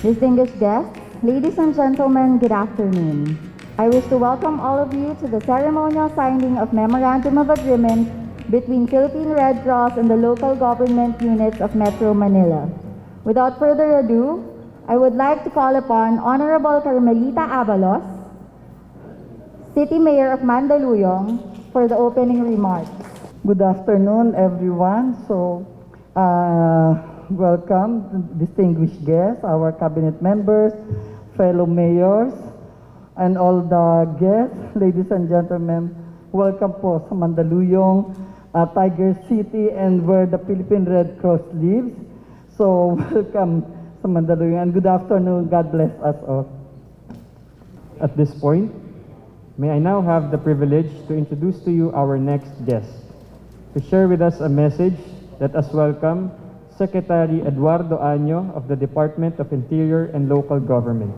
Distinguished guests, ladies and gentlemen, good afternoon. I wish to welcome all of you to the ceremonial signing of Memorandum of Agreement between Philippine Red Cross and the local government units of Metro Manila. Without further ado, I would like to call upon Honorable Carmelita Abalos, City Mayor of Mandaluyong, for the opening remarks. Good afternoon, everyone. Welcome, distinguished guests, our cabinet members, fellow mayors, and all the guests, ladies and gentlemen. Welcome po sa Mandaluyong, Tiger City, and where the Philippine Red Cross lives. So, welcome sa Mandaluyong, and good afternoon. God bless us all. At this point, may I now have the privilege to introduce to you our next guest. To share with us a message, let us welcome Secretary Eduardo Año of the Department of Interior and Local Government.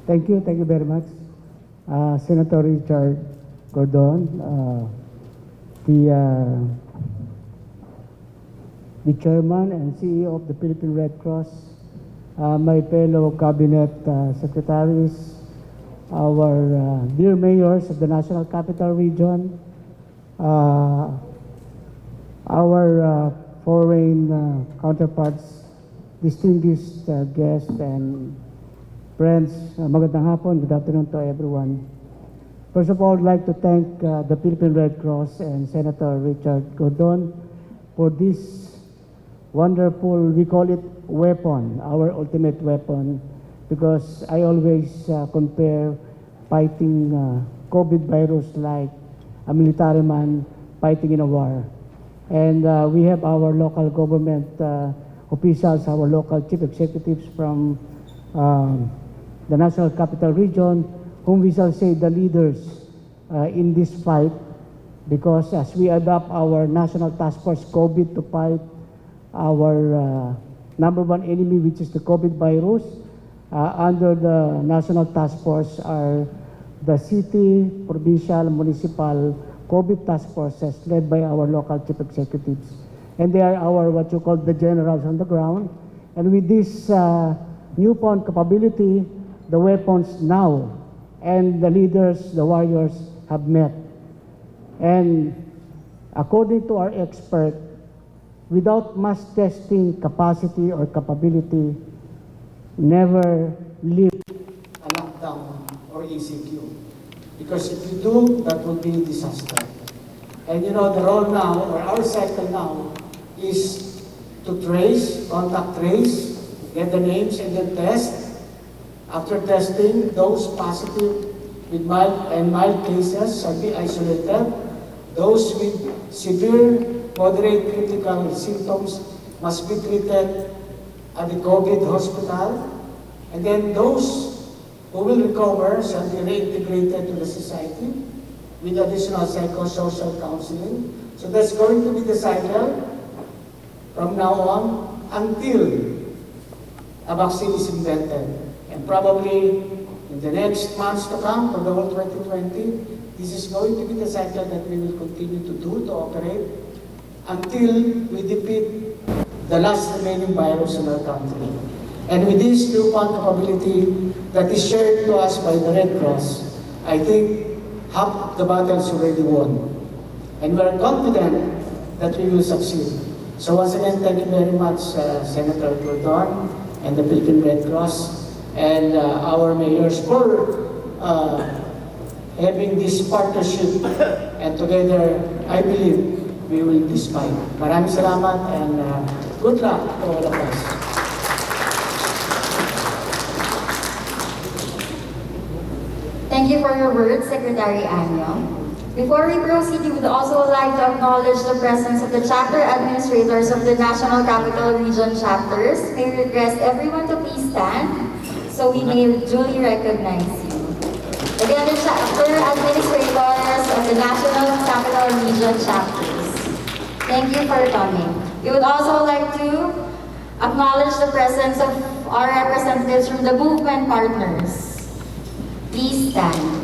Thank you very much. Senator Richard Gordon, the Chairman and CEO of the Philippine Red Cross, my fellow Cabinet Secretaries, our dear mayors of the National Capital Region, our foreign counterparts, distinguished guests and friends, magandang hapon, good afternoon to everyone. First of all, I'd like to thank the Philippine Red Cross and Senator Richard Gordon for this wonderful, we call it weapon, our ultimate weapon, because I always compare fighting COVID virus like a military man fighting in a war. And we have our local government officials, our local chief executives from the National Capital Region, whom we shall say the leaders in this fight, because as we adopt our National Task Force COVID to fight our number one enemy, which is the COVID virus, under the National Task Force are the city, provincial, municipal COVID task forces led by our local chief executives. And they are our, what you call, the generals on the ground. And with this newfound capability, the weapons now and the leaders, the warriors have met. And according to our expert, without mass testing capacity or capability, never live a lockdown or ECQ. Because if you do, that would be a disaster. And you know, the role now, or our cycle now, is to trace, contact trace, get the names and then test. After testing, those positive with mild cases shall be isolated. Those with severe, moderate, critical symptoms must be treated at the COVID hospital. And then those who will recover shall be reintegrated to the society with additional psychosocial counseling. So that's going to be the cycle from now on until a vaccine is invented. And probably in the next months to come, for the whole 2020, this is going to be the cycle that we will continue to do, to operate, until we defeat the last remaining virus in our country. And with this newfound capability that is shared to us by the Red Cross, I think half the battle is already won. And we are confident that we will succeed. So once again, thank you very much, Senator Gordon and the Philippine Red Cross and our mayors for having this partnership. And together, I believe, we will this fight. Maraming salamat and good luck to all of us. Thank you for your words, Secretary Año. Before we proceed, we would also like to acknowledge the presence of the chapter administrators of the National Capital Region chapters. May we request everyone to please stand so we may duly recognize you. Again, the chapter administrators of the National Capital Region chapters. Thank you for coming. We would also like to acknowledge the presence of our representatives from the movement partners. Please stand.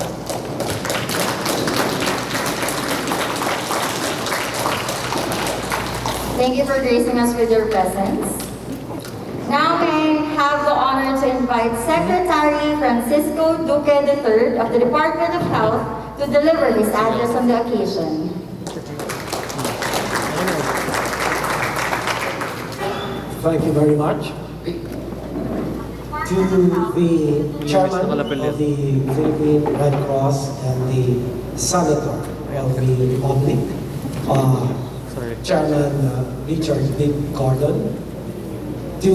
Thank you for gracing us with your presence. Now may I have the honor to invite Secretary Francisco Duque III of the Department of Health to deliver his address on the occasion. Thank you very much. To the chairman of the Philippine Red Cross and the senator of the Republic, Chairman Richard Big Gordon, to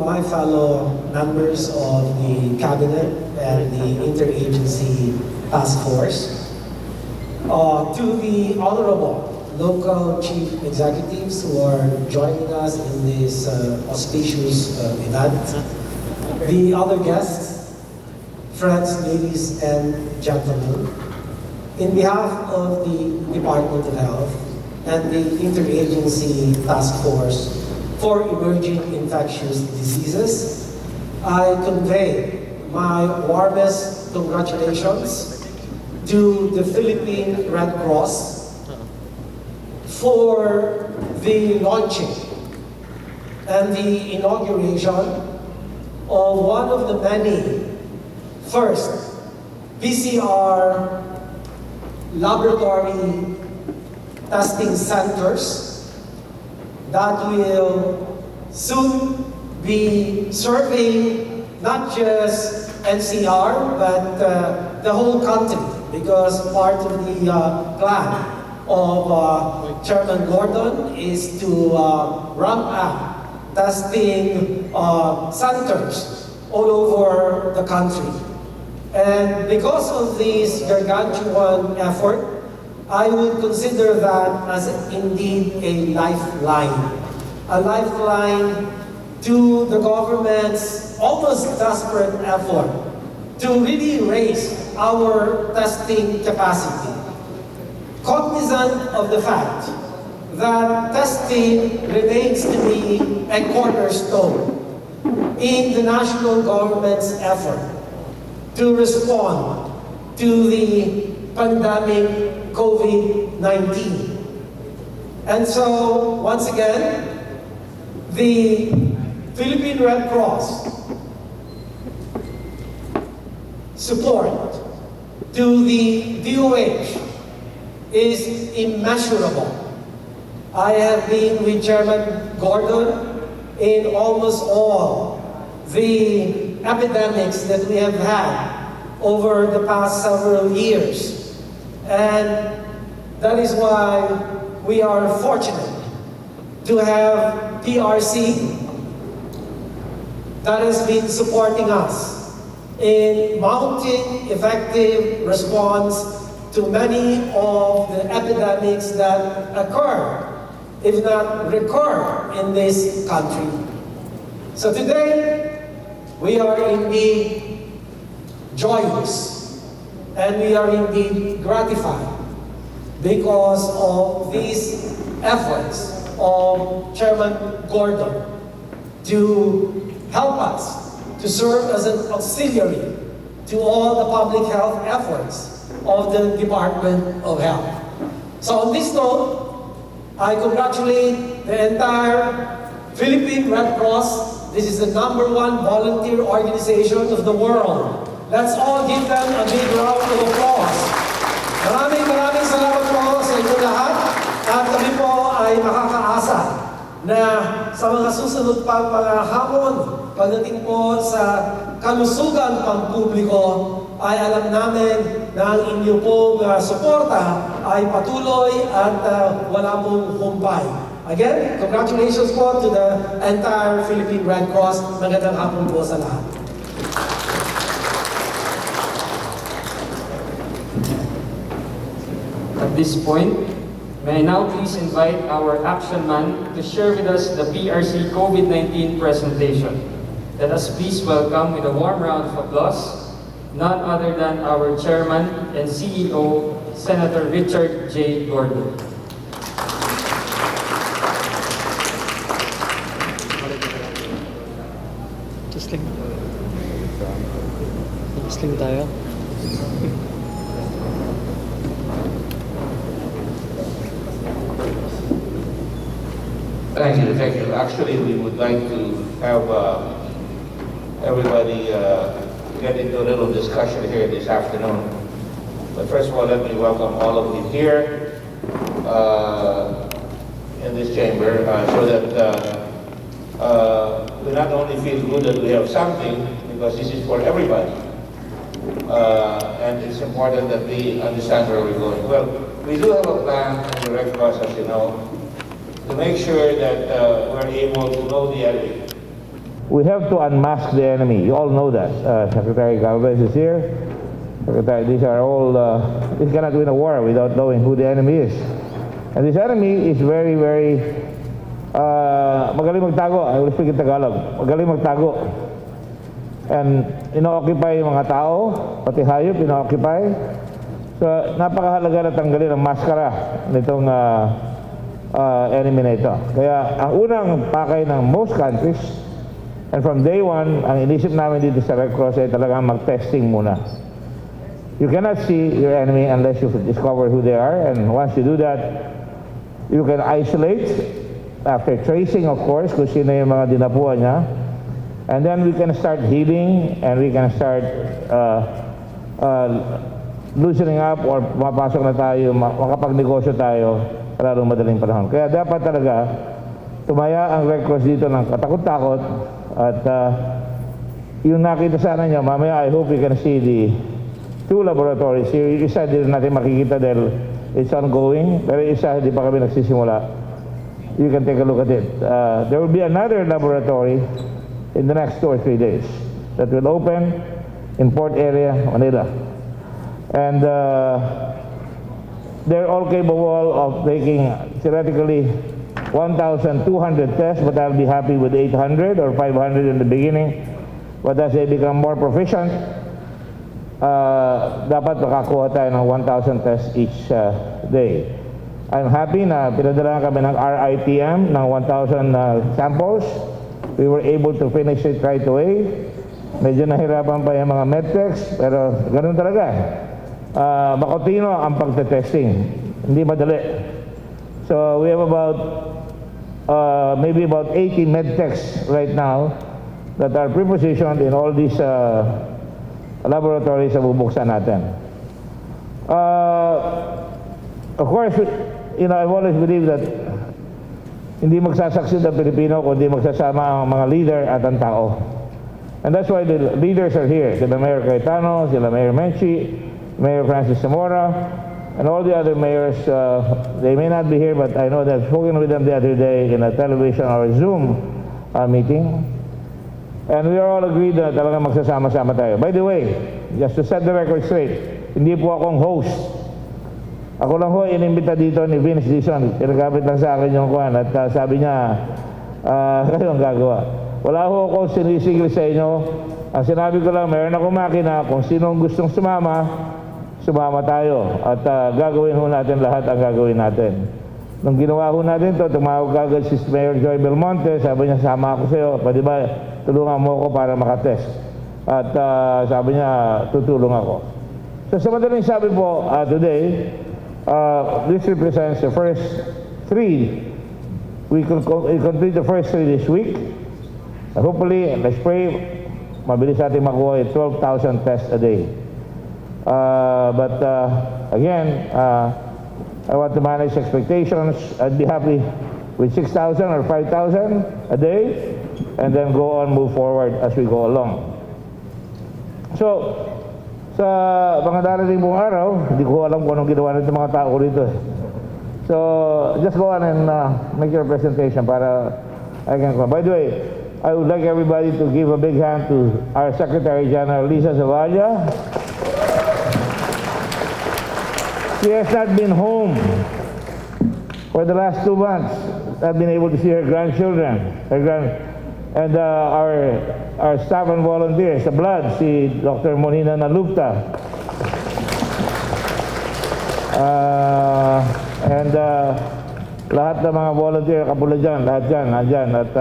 my fellow members of the cabinet and the interagency task force, to the honorable local chief executives who are joining us in this auspicious event, the other guests, friends, ladies and gentlemen, in behalf of the Department of Health and the Interagency Task Force for Emerging Infectious Diseases, I convey my warmest congratulations to the Philippine Red Cross for the launching and the inauguration of one of the many first PCR laboratory testing centers that will soon be serving not just NCR but the whole country, because part of the plan of Chairman Gordon is to ramp up testing centers all over the country. And because of this gargantuan effort, I would consider that as indeed a lifeline to the government's almost desperate effort to really raise our testing capacity. Cognizant of the fact that testing remains to be a cornerstone in the national government's effort to respond to the pandemic COVID-19. And so, once again, the Philippine Red Cross support to the DOH is immeasurable. I have been with Chairman Gordon in almost all the epidemics that we have had over the past several years. And that is why we are fortunate to have PRC that has been supporting us in mounting effective response to many of the epidemics that occur, if not recur, in this country. So today, we are indeed joyous and we are indeed gratified because of these efforts of Chairman Gordon to help us to serve as an auxiliary to all the public health efforts of the Department of Health. So on this note, I congratulate the entire Philippine Red Cross. This is the #1 volunteer organization of the world. Let's all give them a big round of applause. Maraming salamat po sa inyo lahat. At kami po ay makakaasa na sa mga susunod pang mga hamon pagdating po sa kalusugan pampubliko, ay alam namin na ang inyo pong suporta ay patuloy at wala pong humpay. Again, congratulations po to the entire Philippine Red Cross. Magandang hapon po sa lahat. At this point, may I now please invite our action man to share with us the PRC COVID-19 presentation. Let us please welcome with a warm round of applause none other than our Chairman and CEO, Senator Richard J. Gordon. Sling tayo. Thank you, thank you. Actually, we would like to have everybody get into a little discussion here this afternoon. But first of all, let me welcome all of you here in this chamber so that we not only feel good that we have something, because this is for everybody. And it's important that we understand where we're going. Well, we do have a plan in the Red Cross, as you know, to make sure that we're able to know the enemy. We have to unmask the enemy. You all know that. Secretary Galvez is here. Secretary, these are all, this cannot win a war without knowing who the enemy is. And this enemy is very, very, magaling magtago. I will speak in Tagalog. Magaling magtago. And ino-occupy yung mga tao, pati hayop, ino-occupy. So, napakahalaga na tanggalin ang maskara nitong enemy na ito. Kaya, ang unang pakay ng most countries, and from day one, ang inisip namin dito sa Red Cross ay talagang mag-testing muna. You cannot see your enemy unless you discover who they are, and once you do that, you can isolate after tracing, of course, kung sino yung mga dinapuan niya. And then we can start healing, and we can start loosening up, or mapasok na tayo, makapagnegosyo tayo lalong madaling panahon. Kaya dapat talaga tumaya ang Red Cross dito ng katakot-takot, at yung nakita sana nyo, mamaya I hope you can see the 2 laboratories. Yung isa din natin makikita dahil it's ongoing, pero isa hindi pa kami nagsisimula. You can take a look at it. There will be another laboratory in the next 2 or 3 days that will open in Port Area, Manila. And they're all capable of taking theoretically 1,200 tests, but I'll be happy with 800 or 500 in the beginning. But as they become more proficient, dapat makakuha tayo ng 1,000 tests each day. I'm happy na pinadala kami ng RITM ng 1,000 samples. We were able to finish it right away. Medyo nahirapan pa yung mga medtechs, pero ganun talaga. Makotino ang pagte-testing. Hindi madali. So we have about, maybe about 80 medtechs right now that are prepositioned in all these laboratories na bubuksan natin. Of course, you know, I've always believed that hindi magsasucceed ang Pilipino kung hindi magsasama ang mga leader at ang tao. And that's why the leaders are here. Sila Mayor Cayetano, sila Mayor Menchi, Mayor Francis Zamora, and all the other mayors. They may not be here, but I know that I've spoken with them the other day in a television or a Zoom meeting. And we are all agreed na talagang magsasama-sama tayo. By the way, just to set the record straight, hindi po akong host. Ako lang ho, inimbita dito ni Vince Dizon. Pinagkapit lang sa akin yung kuhan. At sabi niya, kayo ang gagawa. Wala ho ako sinisigil sa inyo. Ang sinabi ko lang, meron akong makina. Kung sinong gustong sumama, sumama tayo. At gagawin ho natin lahat ang gagawin natin. Nung ginawa ho natin to, tumawag kagad si Mayor Joy Belmonte. Sabi niya, sama ako sa iyo. Pwede ba, tulungan mo ako para makatest. At sabi niya, tutulong ako. So sa madaling sabi po, today, this represents the first 3. We complete the first 3 this week. Hopefully, let's pray, mabilis natin makuha 12,000 tests a day. But again, I want to manage expectations. I'd be happy with 6,000 or 5,000 a day, and then go on, move forward as we go along. So, sa mga darating mong araw, hindi ko alam kung anong ginawa ng mga tao rito. So, just go on and make your presentation para I can come. By the way, I would like everybody to give a big hand to our Secretary General, Lisa Zavalla. She has not been home for the last 2 months. I've been able to see her grandchildren, and our staff and volunteers, the blood, si Dr. Monina Nalupta. And lahat ng mga volunteer, kapula dyan, lahat dyan, nandyan, at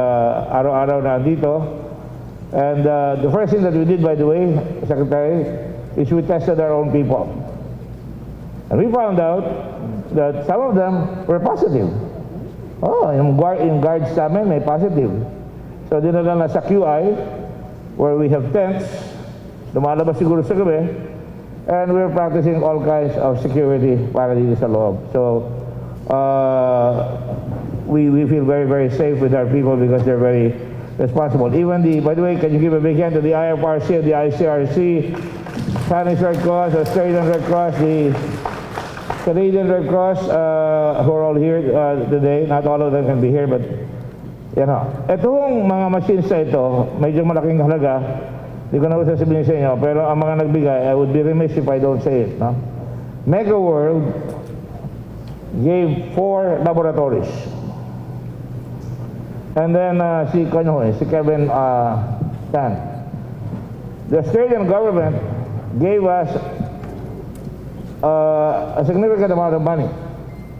araw-araw na dito. And the first thing that we did, by the way, Secretary, is we tested our own people. And we found out that some of them were positive. Oh, yung guards sa amin may positive. So dinala na sa QI where we have tents. Lumalabas siguro sa gabi. And we're practicing all kinds of security para dito sa loob. So we feel very, very safe with our people because they're very responsible. Even by the way, can you give a big hand to the IFRC, the ICRC, Spanish Red Cross, Australian Red Cross, the Canadian Red Cross, who are all here today. Not all of them can be here, but you know. Itong mga machines na ito, medyo malaking halaga. Hindi ko na sasabihin sa inyo, pero ang mga nagbigay, I would be remiss if I don't say it. No? Mega World gave 4 laboratories. And then si Kevin Tan. The Australian government gave us a significant amount of money,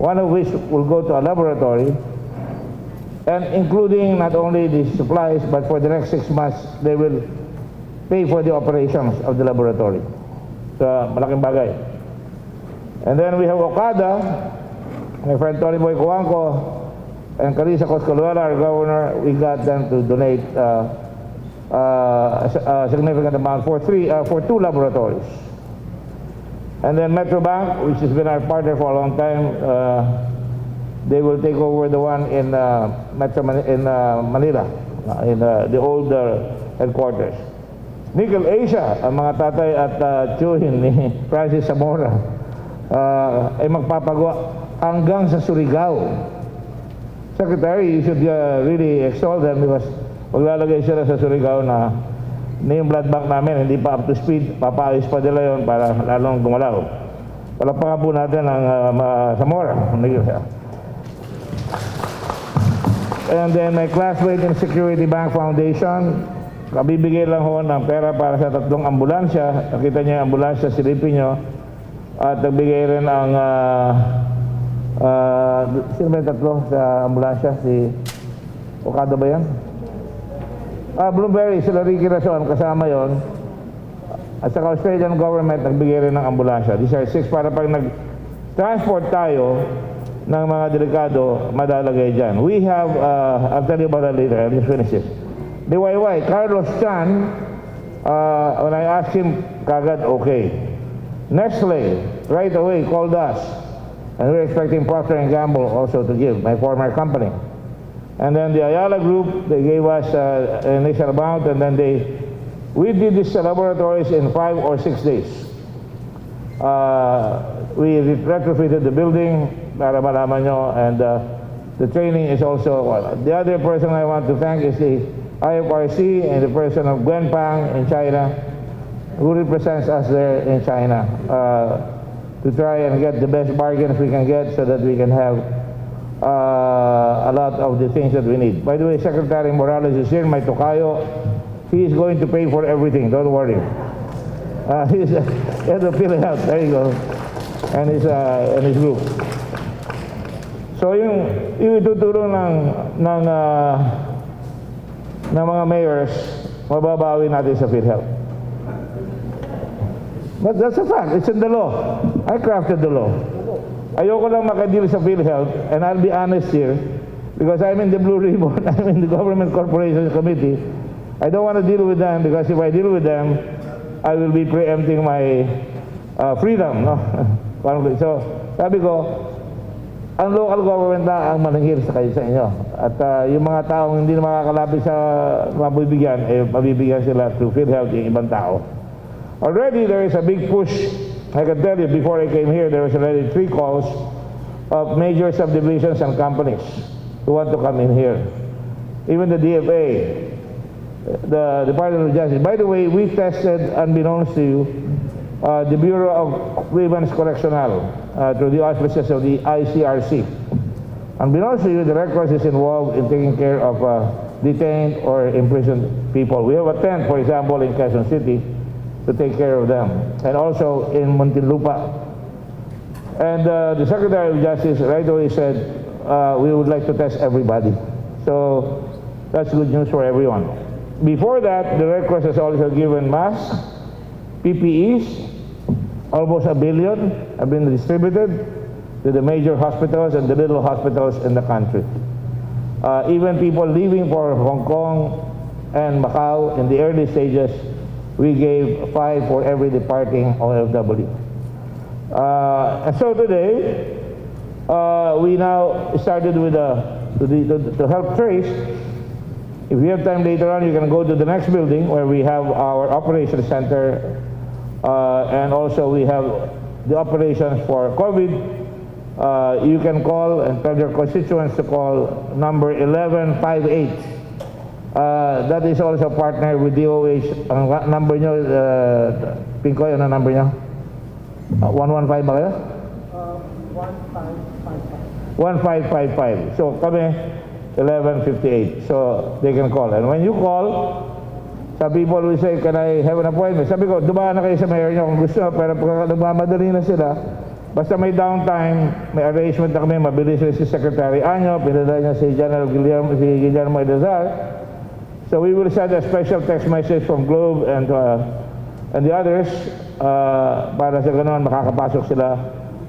one of which will go to a laboratory, and including not only the supplies, but for the next 6 months, they will pay for the operations of the laboratory. So, malaking bagay. And then we have Okada, my friend Tony Boy Cuanco, and Carissa Coscaluela, our governor. We got them to donate a significant amount for 2 laboratories. And then Metro Bank, which has been our partner for a long time, they will take over the one in Manila, in the old headquarters. Nickel Asia, ang mga tatay at tiyuhin ni Francis Zamora, ay magpapagawa hanggang sa Surigao. Secretary, you should really extol them because maglalagay sila sa Surigao na yung blood bank namin hindi pa up to speed, papaayos pa nila yun para lalong gumalaw. Palakpakan po natin ang Zamora. And then my classmate in Security Bank Foundation, kabibigay lang ho ng pera para sa 3 ambulansya. Nakita niyo yung ambulansya, silipin niyo. At nagbigay rin ang sino ba yung 3 sa ambulansya? Si Okada ba yan? Blueberry, sila Ricky Rason, kasama yon. At saka Australian government nagbigay rin ng ambulansya. These are 6 para pag nag-transport tayo ng mga delikado, madalagay dyan. We have, I'll tell you about that later, I'll just finish it. DIY, Carlos Chan, when I asked him, kagad okay. Nestle, right away, called us. And we're expecting Procter & Gamble also to give, my former company. And then the Ayala Group, they gave us an initial amount, and then we did these laboratories in 5 or 6 days. We retrofitted the building, para malaman nyo, and the training is also, the other person I want to thank is the IFRC and the person of Gwen Pang in China, who represents us there in China, to try and get the best bargains we can get so that we can have a lot of the things that we need. By the way, Secretary Morales is here, my tokayo. He is going to pay for everything, don't worry. He's head of PhilHealth, there you go, and his group. So yung itutulong ng mga mayors, mababawi natin sa PhilHealth. But that's a fact, it's in the law. I crafted the law. Ayoko lang makadeal sa PhilHealth, and I'll be honest here, because I'm in the Blue Ribbon, I'm in the Government Corporation Committee. I don't want to deal with them, because if I deal with them, I will be preempting my freedom. No? So, sabi ko, ang local government na ang mananghir sa inyo. At yung mga taong hindi na makakalapit sa mabibigyan, mabibigyan sila through PhilHealth yung ibang tao. Already there is a big push. I can tell you, before I came here, there was already 3 calls of major subdivisions and companies who want to come in here. Even the DFA, the Department of Justice. By the way, we tested, unbeknownst to you, the Bureau of Women's Correctional through the auspices of the ICRC. Unbeknownst to you, the Red Cross is involved in taking care of detained or imprisoned people. We have a tent, for example, in Quezon City to take care of them, and also in Muntinlupa. And the Secretary of Justice right away said, we would like to test everybody. So that's good news for everyone. Before that, the Red Cross has also given masks, PPEs, almost 1 billion have been distributed. to the major hospitals and the little hospitals in the country. Even people leaving for Hong Kong and Macau in the early stages, we gave 5 for every departing OFW. And so today, we now started with to help trace. If you have time later on, you can go to the next building where we have our operations center, and also we have the operations for COVID. You can call and tell your constituents to call number 1158. That is also partner with DOH. Ang number nyo, Pinkoy, ano number nyo? 115 ba kayo? 1555. So kami, 1158. So they can call. And when you call, some people will say, can I have an appointment? Sabi ko, dumaan na kayo sa mayor nyo kung gusto, pero pag nagmamadali na sila, basta may downtime, may arrangement na kami, mabilis rin si Secretary Anyo, pinadala niya si General Guillermo Edazar. So we will send a special text message from Globe and the others para sa ganoon makakapasok sila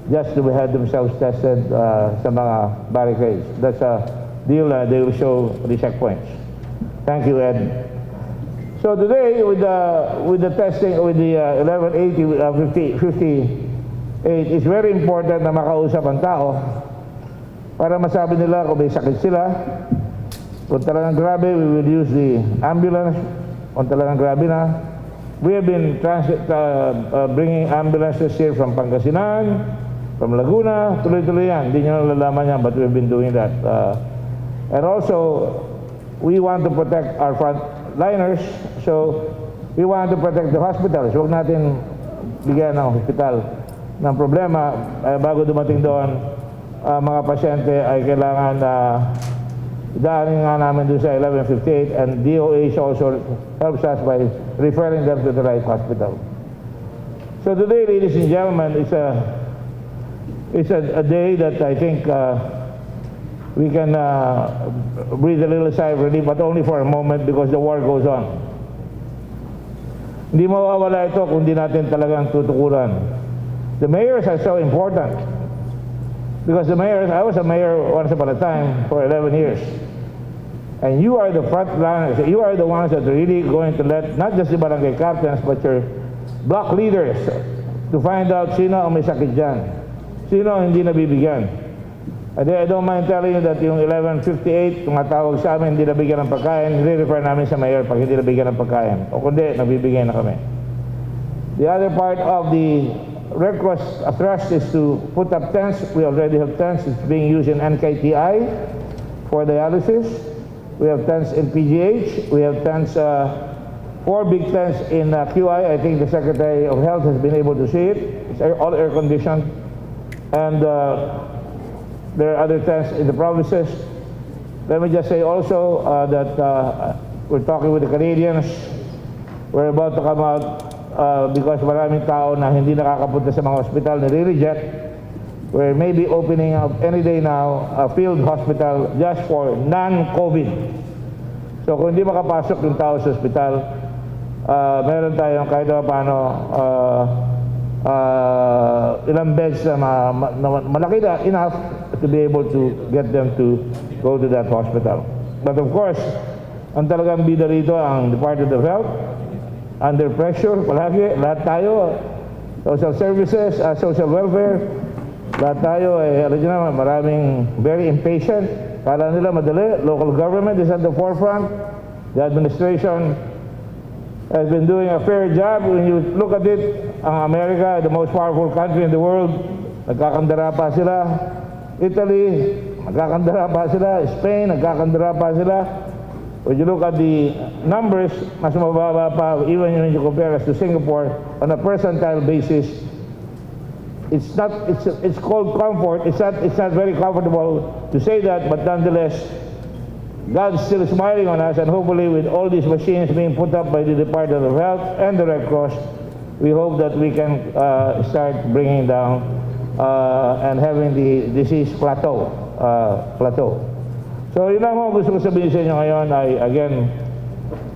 just to have themselves tested sa mga barricades. That's a deal they will show the checkpoints. Thank you, Ed. So today with the testing with the 58, it's very important na makausap ang tao para masabi nila kung may sakit sila. Kung talagang grabe, we will use the ambulance. Kung talagang grabe na, we have been bringing ambulances here from Pangasinan, from Laguna, tuloy-tuloy yan. Hindi nyo nalalaman yan, but we've been doing that. And also, we want to protect our frontliners, so we want to protect the hospitals. Huwag natin bigyan ng hospital ng problema. Bago dumating doon, mga pasyente ay kailangan daanin nga namin doon sa 1158, and DOH also helps us by referring them to the right hospital. So today, ladies and gentlemen, it's a day that I think we can breathe a little sigh of relief, but only for a moment because the war goes on. Hindi mawawala ito kung di natin talagang tutukuran. The mayors are so important. Because the mayors, I was a mayor once upon a time for 11 years. And you are the frontliners. You are the ones that are really going to let, not just the barangay captains, but your block leaders to find out sino ang may sakit dyan. Sino ang hindi nabibigyan. And I don't mind telling you that yung 1158, tumatawag sa amin, hindi nabigyan ng pagkain, nire-refer namin sa mayor pag hindi nabigyan ng pagkain. O kundi, nabibigyan na kami. The other part of the Red Cross thrust is to put up tents. We already have tents. It's being used in NKTI for dialysis. We have tents in PGH. We have tents, 4 big tents in QI. I think the Secretary of Health has been able to see it. It's all air conditioned. And there are other tents in the provinces. Let me just say also that we're talking with the Canadians. We're about to come out because maraming tao na hindi nakakapunta sa mga hospital, nire-reject. We're maybe opening up any day now a field hospital just for non-COVID. So kung hindi makapasok yung tao sa hospital, meron tayong kahit paano ilang beds na malaki na enough to be able to get them to go to that hospital. But of course, ang talagang bida rito ang Department of Health. Under pressure, palagi, lahat tayo, social services, social welfare, lahat tayo, alam nyo naman, maraming very impatient. Kala nila madali, local government is at the forefront. The administration has been doing a fair job. When you look at it, ang America, the most powerful country in the world, nagkakandara pa sila. Italy, nagkakandara pa sila. Spain, nagkakandara pa sila. When you look at the numbers, mas mababa pa, even when you compare us to Singapore, on a percentile basis, it's called comfort. It's not very comfortable to say that, but nonetheless, God's still smiling on us, and hopefully with all these machines being put up by the Department of Health and the Red Cross, we hope that we can start bringing down and having the disease plateau. So yun lang mo gusto ko sabihin sa inyo ngayon ay, again,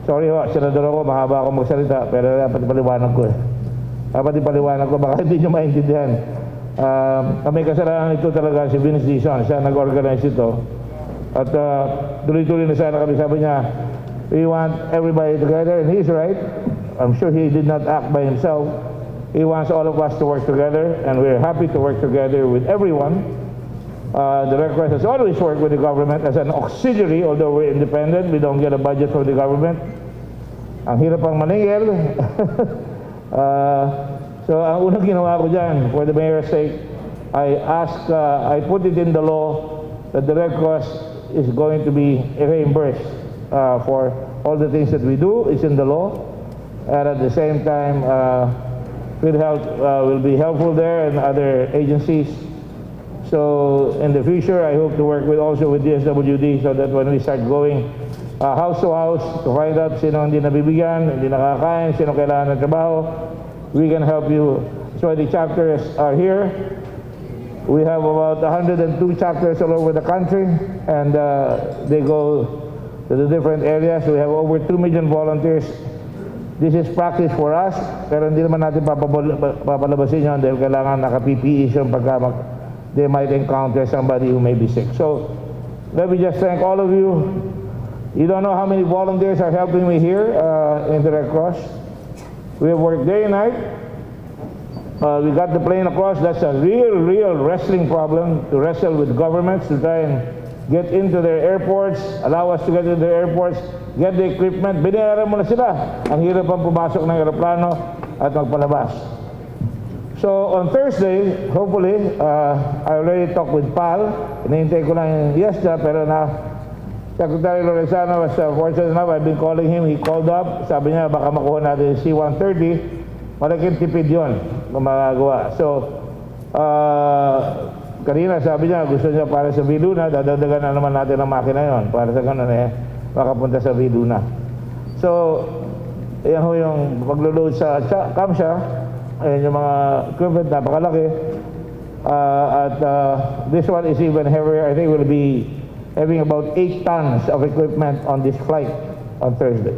sorry ho, senador ako, mahaba ako magsalita, pero dapat ipaliwanag ko Dapat ipaliwanag ko, baka hindi nyo maintindihan. Kami kasalanan ito talaga si Vince Dizon, siya nag-organize ito. At tuloy-tuloy na sana kami, sabi niya, we want everybody together, and he's right. I'm sure he did not act by himself. He wants all of us to work together, and we're happy to work together with everyone. The Red Cross has always worked with the government as an auxiliary, although we're independent, we don't get a budget from the government. Ang hirap ang maningil. So ang unang ginawa ko dyan, for the mayor's sake, I put it in the law that the Red Cross is going to be reimbursed for all the things that we do. It's in the law. And at the same time, PhilHealth will be helpful there and other agencies. So in the future, I hope to work also with DSWD so that when we start going house to house to find out sino hindi nabibigyan, hindi nakakain, sino kailangan ng trabaho, we can help you. So the chapters are here. We have about 102 chapters all over the country, and they go to the different areas. We have over 2 million volunteers. This is practice for us, pero hindi naman natin papalabasin yun dahil kailangan naka-PPE siya pagka they might encounter somebody who may be sick. So let me just thank all of you. You don't know how many volunteers are helping me here in the Red Cross. We have worked day and night. We got the plane across. That's a real wrestling problem, to wrestle with governments to try and get into their airports, allow us to get into their airports, get the equipment. Binayaran mo na sila. Ang hirap ang pumasok ng aeroplano at magpalabas. So on Thursday, hopefully, I already talked with Pal. Hinihintay ko lang yung yes na, pero na Secretary Lorenzano was fortunate enough. I've been calling him. He called up. Sabi niya, baka makuha natin yung C-130. Malaking tipid yun kung magagawa. So, kanina sabi niya, gusto niya para sa Viluna, dadagdagan na naman natin ang makina yon para sa ganun makapunta sa Viluna. So, yan ho yung paglo-load sa Kamsha. Ayan yung mga equipment, napakalaki. At this one is even heavier. I think we'll be having about 8 tons of equipment on this flight on Thursday.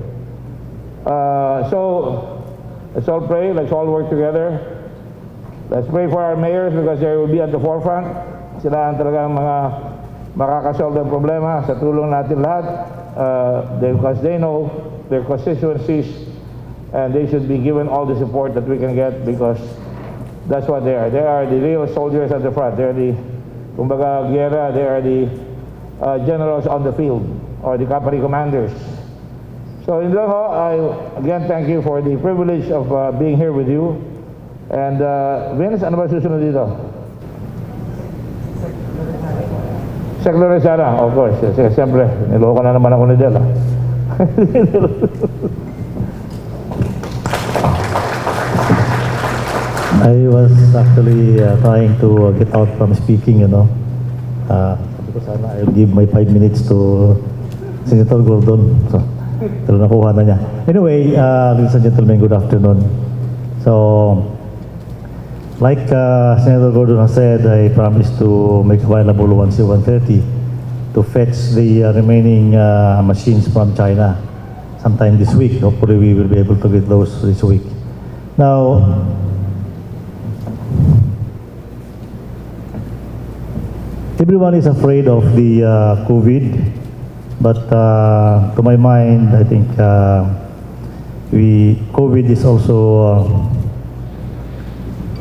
So, let's all pray, let's all work together. Let's pray for our mayors because they will be at the forefront. Sila ang talagang mga makakasolve ng problema sa tulong natin lahat. Because they know their constituencies and they should be given all the support that we can get because that's what they are. They are the real soldiers at the front. They are the, kumbaga, giyera, they are the generals on the field or the company commanders. So in lang ho, I again thank you for the privilege of being here with you. And Vince, ano ba susunod dito? Secretary Sara, of course. Siyempre, niloko na naman ako ni Del. I was actually trying to get out from speaking, you know. Sabi ko sana I'll give my 5 minutes to Senator Gordon. So, pero nakuha na niya. Anyway, ladies and gentlemen, good afternoon. So, like Senator Gordon has said, I promised to make available 130 to fetch the remaining machines from China sometime this week. Hopefully, we will be able to get those this week. Now, everyone is afraid of the COVID, but to my mind, I think COVID is also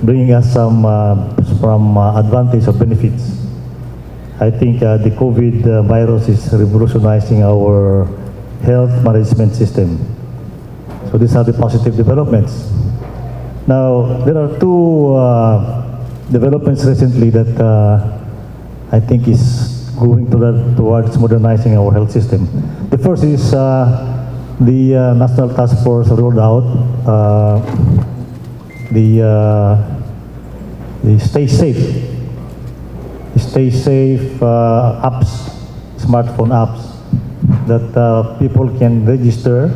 bringing us some advantage or benefits. I think the COVID virus is revolutionizing our health management system. So these are the positive developments. Now, there are two developments recently that I think is going towards modernizing our health system. The first is the National Task Force rolled out the Stay Safe apps, smartphone apps that people can register.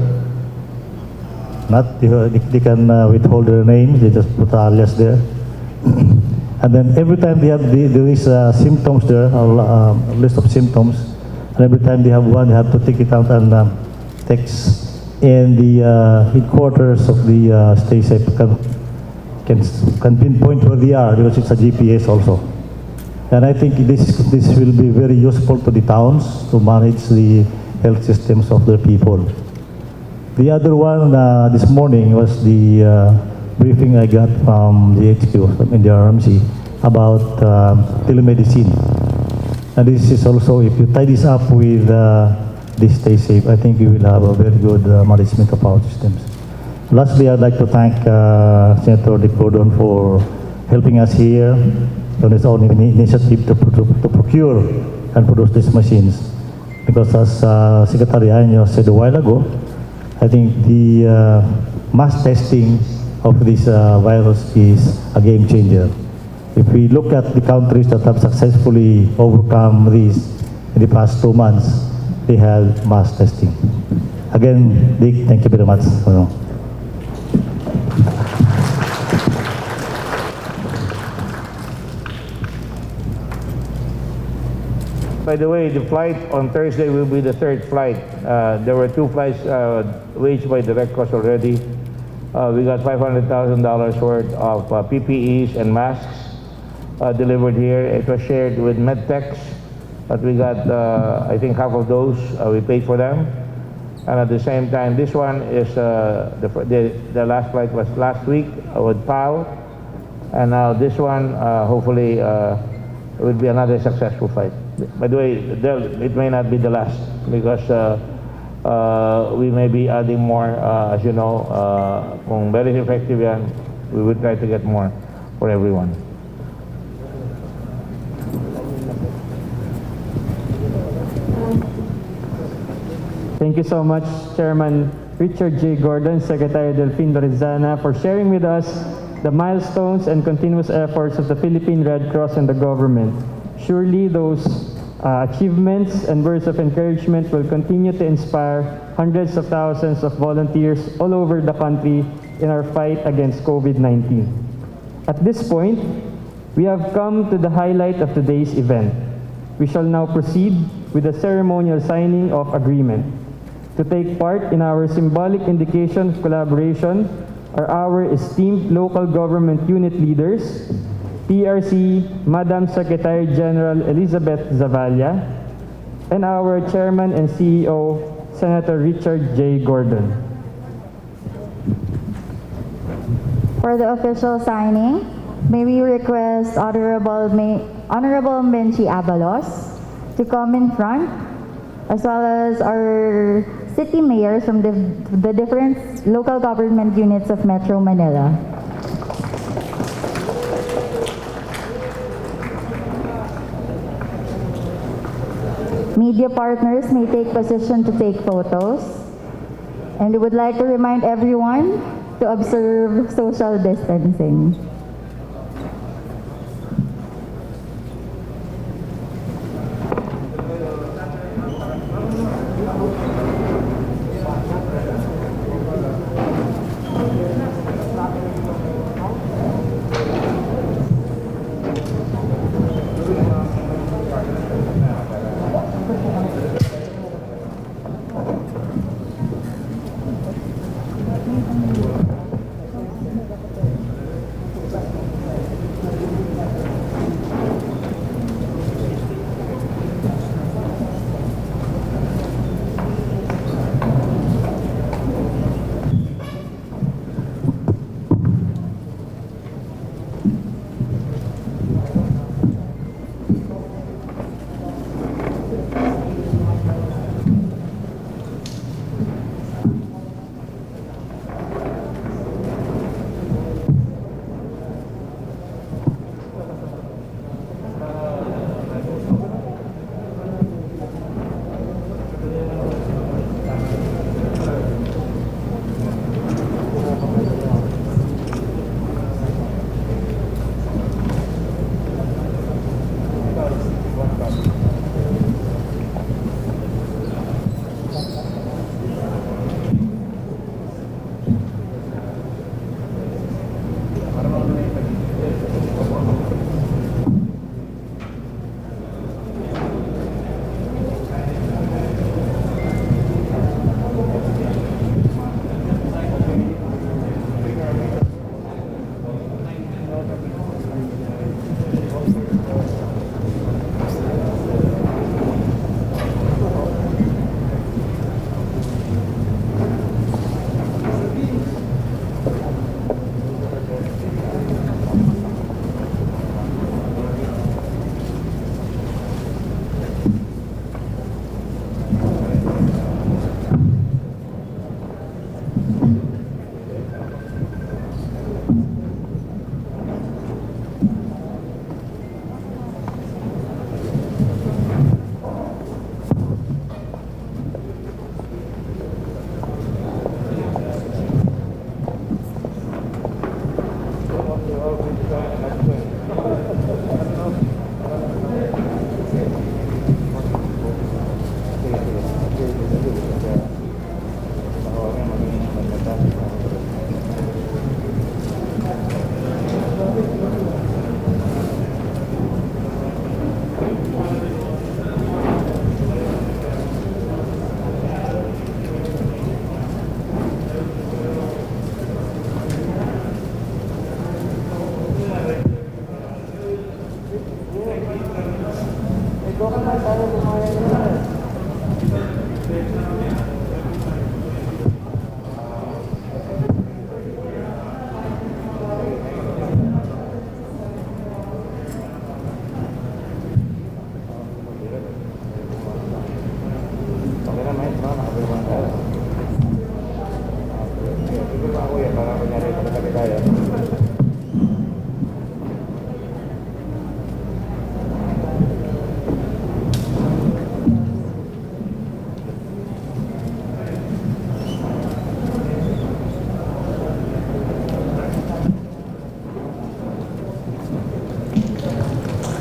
They can withhold their names, they just put alias there. And then every time there is symptoms there, a list of symptoms, and every time they have one, they have to take it out and text. And the headquarters of the Stay Safe can pinpoint where they are because it's a GPS also. And I think this will be very useful to the towns to manage the health systems of their people. The other one this morning was the briefing I got from the HQ in the RMC about telemedicine. And this is also, if you tie this up with this Stay Safe, I think you will have a very good management of our systems. Lastly, I'd like to thank Senator Dick Gordon for helping us here on his own initiative to procure and produce these machines. Because as Secretary Anyo said a while ago, I think the mass testing of this virus is a game changer. If we look at the countries that have successfully overcome this in the past 2 months, they have mass testing. Again, Dick, thank you very much. By the way, the flight on Thursday will be the third flight. There were 2 flights waged by the Red Cross already. We got $500,000 worth of PPEs and masks delivered here. It was shared with MedTechs, but we got, I think, half of those. We paid for them. And at the same time, this one is, the last flight was last week with PAL. And now this one, hopefully, will be another successful flight. By the way, it may not be the last because we may be adding more, as you know, kung very effective yan, we will try to get more for everyone. Thank you so much, Chairman Richard J. Gordon, Secretary Delfin Lorizana, for sharing with us the milestones and continuous efforts of the Philippine Red Cross and the government. Surely those achievements and words of encouragement will continue to inspire hundreds of thousands of volunteers all over the country in our fight against COVID-19. At this point, we have come to the highlight of today's event. We shall now proceed with the ceremonial signing of agreement. To take part in our symbolic indication of collaboration are our esteemed local government unit leaders, PRC Madam Secretary General Elizabeth Zavalla, and our Chairman and CEO, Senator Richard J. Gordon. For the official signing, may we request Honorable Menchi Abalos to come in front, as well as our city mayors from the different local government units of Metro Manila. Media partners may take position to take photos. And we would like to remind everyone to observe social distancing.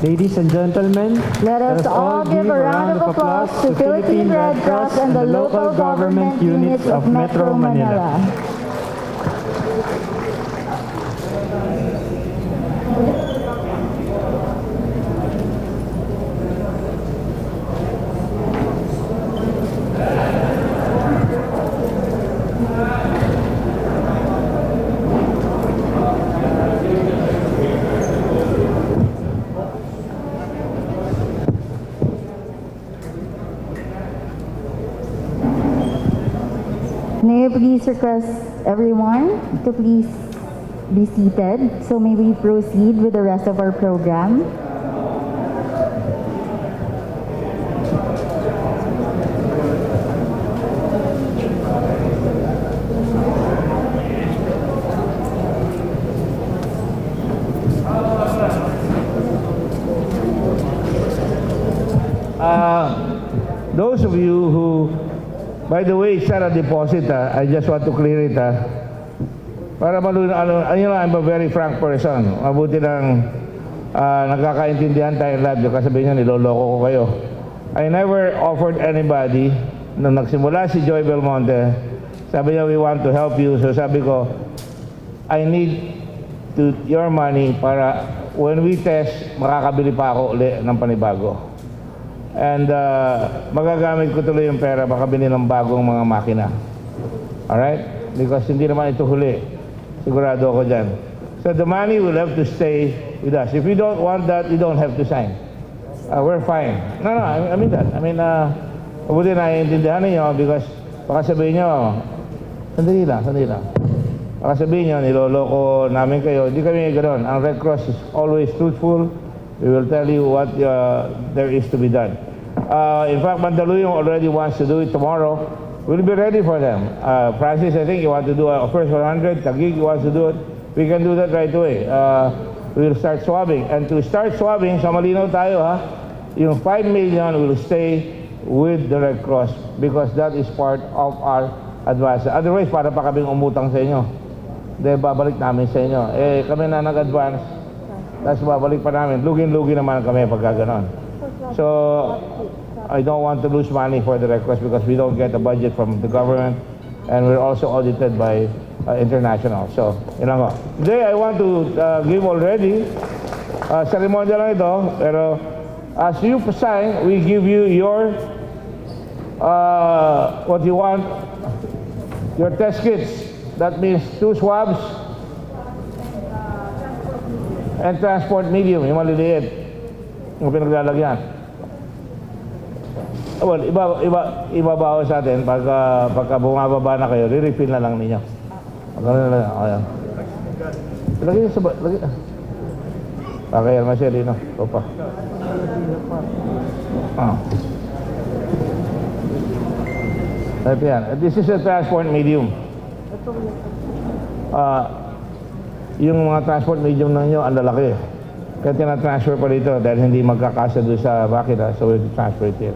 Ladies and gentlemen, Let us all give a round of applause to Philippine Red Cross and the local government units of Metro Manila. May I please request everyone to please be seated, so may we proceed with the rest of our program. Those of you who, by the way, it's not a deposit, I just want to clear it. Para I'm a very frank person. Mabuti lang nagkakaintindihan tayong lahat. Yung kasabihin niya, niloloko ko kayo. I never offered anybody, nung nagsimula si Joy Belmonte, sabi niya, we want to help you. So sabi ko, I need your money para when we test, makakabili pa ako uli ng panibago. And magagamit ko tuloy yung pera, makabili ng bagong mga makina. Alright? Because hindi naman ito huli. Sigurado ako dyan. So the money will have to stay with us. If you don't want that, you don't have to sign. We're fine. No, I mean that. I mean, mabuti naiintindihan ninyo because baka sabihin nyo, sandali lang. Baka sabihin nyo, niloloko namin kayo. Hindi kami ganoon. Ang Red Cross is always truthful. We will tell you what there is to be done. In fact, Mandaluyong already wants to do it tomorrow. We'll be ready for them. Francis, I think you want to do a first 100. Taguig wants to do it. We can do that right away. We'll start swabbing. And to start swabbing, sa malinaw tayo ha, yung 5 million will stay with the Red Cross because that is part of our advance. Otherwise, para pa kaming umutang sa inyo. Dahil babalik namin sa inyo. Kami na nag-advance. Tapos babalik pa namin. Lugi-lugi naman kami pagka ganon. So, I don't want to lose money for the Red Cross because we don't get a budget from the government and we're also audited by international. So, yun lang ko. Today, I want to give already, ceremonial lang ito, pero as you sign, we give you your, what you want, your test kits. That means 2 swabs and transport medium, yung maliliit, yung pinaglalagyan. Well, ibabaho sa atin pagka bumababa na kayo, re-refill na lang ninyo. Magkano na lang, ayan. Lagay nyo sa lagay. Kaya Marcelino, ito pa. Type yan. This is a transport medium. Yung mga transport medium na nyo, ang lalaki. Kaya tina-transfer pa dito dahil hindi magkakasa doon sa makina, so we transfer it here.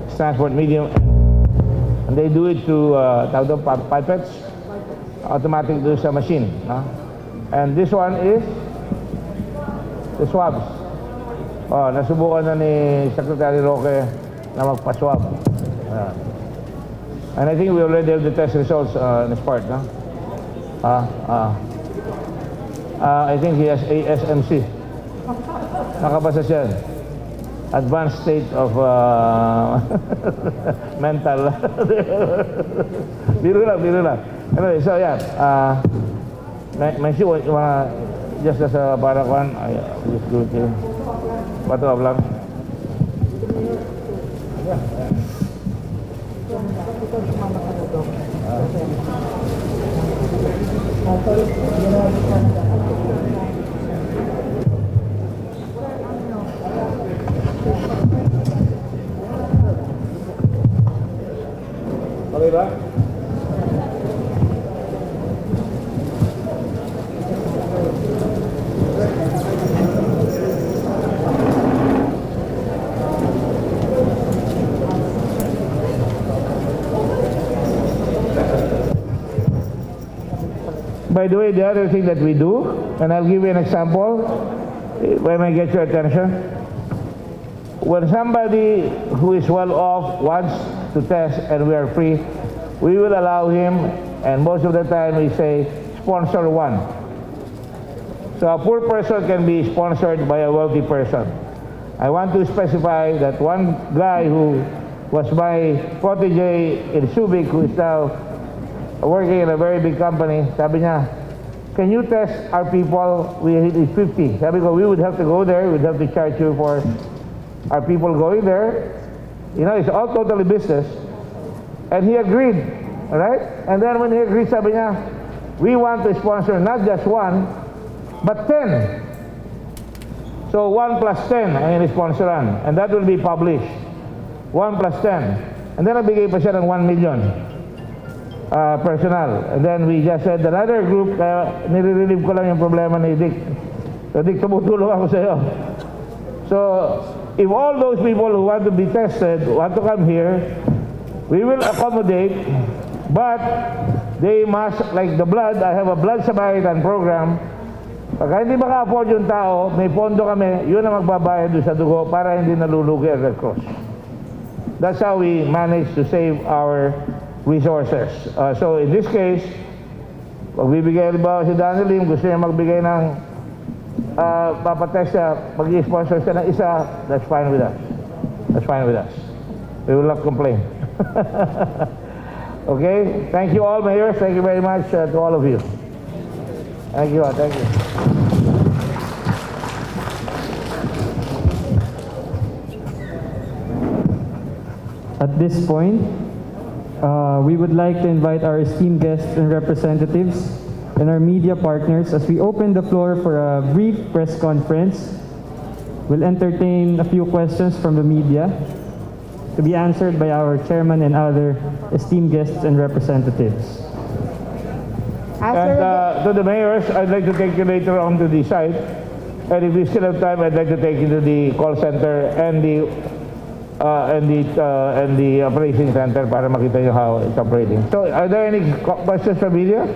It's transport medium. And they do it through pipettes, automatic doon sa machine. And this one is the swabs. Nasubukan na ni Secretary Roque na magpa-swab. And I think we already have the test results in this part, no? I think he has ASMC. Nakabasa siya. Advanced state of mental. Biro lang. Anyway, so yeah. May siya, just as a barakuan, I just do it here. Bato lang. Okay ba? By the way, the other thing that we do, and I'll give you an example, when I get your attention. When somebody who is well off wants to test and we are free, we will allow him, and most of the time we say, sponsor one. So a poor person can be sponsored by a wealthy person. I want to specify that one guy who was my protege in Subic, who is now working in a very big company, sabi niya, can you test our people? We need 50. Sabi ko, we would have to go there, we'd have to charge you for our people going there. You know, it's all totally business. And he agreed, all right? And then when he agreed, sabi niya, we want to sponsor not just one, but 10. So 1 plus 10 ang in-sponsoran. And that will be published. 1 plus 10. And then nagbigay pa siya ng 1 million. Personal. And then we just said another group, kaya nire-relieve ko lang yung problema ni Dick. So Dick, tumutulong ako sa iyo. So, if all those people who want to be tested want to come here, we will accommodate, but they must, like the blood, I have a blood Samaritan program. Pagka hindi maka-afford yung tao, may pondo kami, yun ang magbabayad doon sa dugo para hindi nalulugi ang Red Cross. That's how we manage to save our resources. So in this case, pagbibigay ba si Daniel Lim, gusto niya magbigay ng papatest siya, pag-i-sponsor siya ng isa, that's fine with us. That's fine with us. We will not complain. Okay? Thank you all, Mayor. Thank you very much to all of you. Thank you all. Thank you. At this point, we would like to invite our esteemed guests and representatives and our media partners as we open the floor for a brief press conference. We'll entertain a few questions from the media to be answered by our chairman and other esteemed guests and representatives. After And to the mayors, I'd like to take you later on to the site. And if we still have time, I'd like to take you to the call center and the operating center para makita nyo how it's operating. So, are there any questions from media?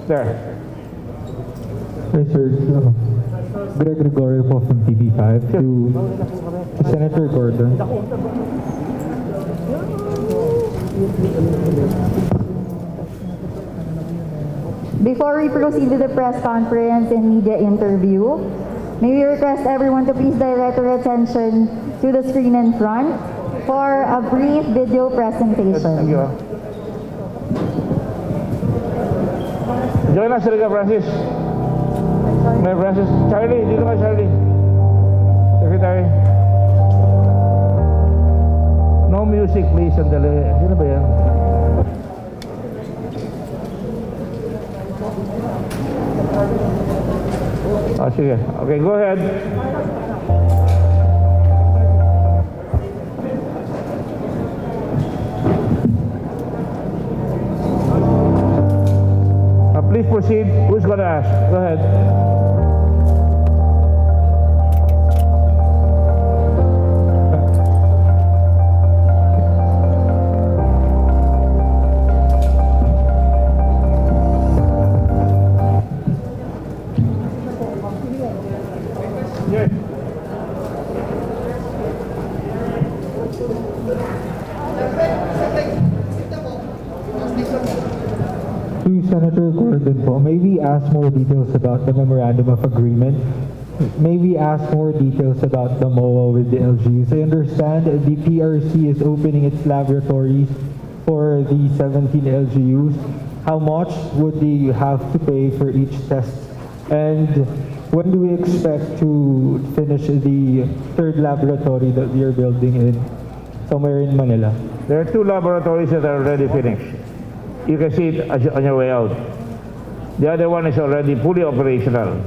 There. Hi, sir. Greg Gregorio po from TV5 to Senator Gordon. Before we proceed to the press conference and media interview, may we request everyone to please direct their attention to the screen in front for a brief video presentation. Thank you. Join us, Rica Francis. Mayor Francis. Charlie, dito ka, Charlie. Secretary. No music, please. Sandali. Sino ba yan? Oh, sige. Okay, go ahead. Please proceed. Who's going to ask? Go ahead. Yes. To Senator Gordon po, may we ask more details about the memorandum of agreement? May we ask more details about the MOA with the LGUs? I understand the PRC is opening its laboratories for the 17 LGUs. How much would they have to pay for each test? And when do we expect to finish the third laboratory that we are building in somewhere in Manila? There are 2 laboratories that are already finished. You can see it on your way out. The other one is already fully operational.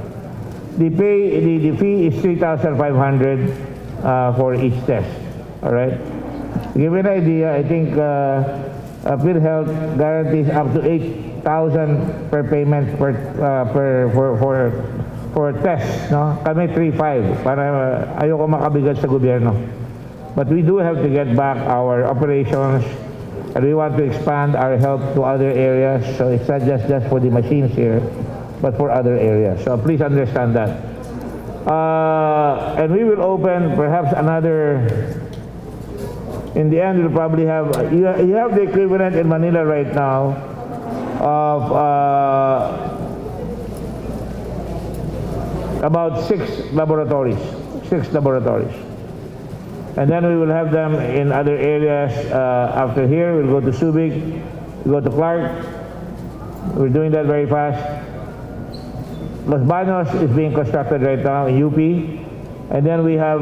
The fee is 3,500 for each test. All right. To give you an idea, I think PhilHealth guarantees up to 8,000 per payment for test. No, kami 3,500 para ayoko makabigat sa gobyerno. But we do have to get back our operations, and we want to expand our help to other areas. So it's not just for the machines here, but for other areas. So please understand that. And we will open perhaps another. In the end, we'll probably have, you have the equivalent in Manila right now of about 6 laboratories. And then we will have them in other areas after here. We'll go to Subic, we'll go to Clark. We're doing that very fast. Los Baños is being constructed right now in UP. And then we have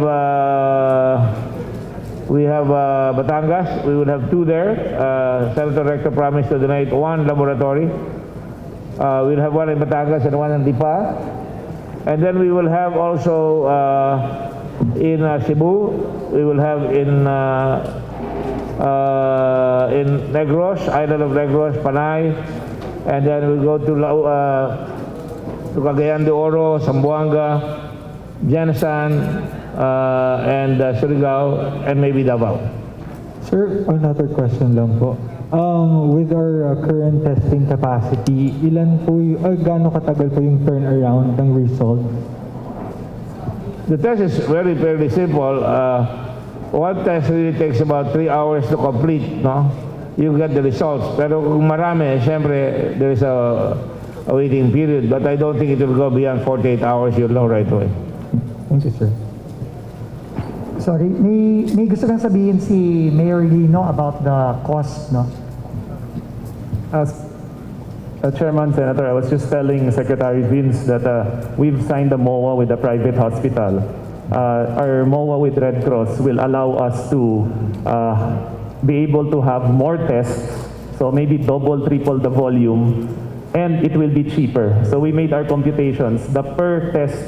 Batangas. We will have 2 there. Senator Recto promised to donate 1 laboratory. We'll have 1 in Batangas and 1 in Lipa. And then we will have also in Cebu. We will have in Negros, Island of Negros, Panay. And then we'll go to Cagayan de Oro, Zamboanga, Jensan, and Surigao, and maybe Davao. Sir, another question lang po. With our current testing capacity, ilan po gaano katagal po yung turnaround ng result? The test is fairly simple. One test really takes about 3 hours to complete, no? You get the results. Pero kung marami, siyempre, there is a waiting period. But I don't think it will go beyond 48 hours. You'll know right away. Thank you, sir. Sorry, may gusto kang sabihin si Mayor Lino about the cost, no? Chairman, Senator, I was just telling Secretary Vince that we've signed a MOA with a private hospital. Our MOA with Red Cross will allow us to be able to have more tests, so maybe double, triple the volume, and it will be cheaper. So we made our computations. The per test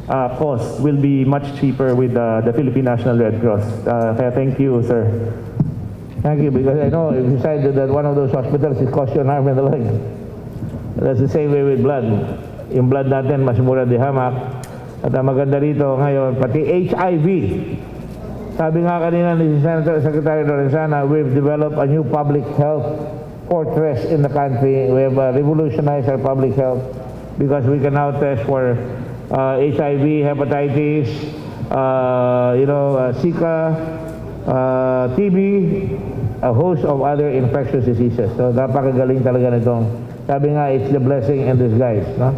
cost will be much cheaper with the Philippine National Red Cross. Kaya thank you, sir. Thank you, because I know if you decided that one of those hospitals is cost you an arm and a leg. That's the same way with blood. Yung blood natin, mas mura di hamak. At ang maganda rito ngayon, pati HIV. Sabi nga kanina ni Senator Secretary Lorenzana, we've developed a new public health fortress in the country. We have revolutionized our public health because we can now test for HIV, hepatitis, Zika, TB, a host of other infectious diseases. So napakagaling talaga nitong. Sabi nga, it's the blessing in disguise, no?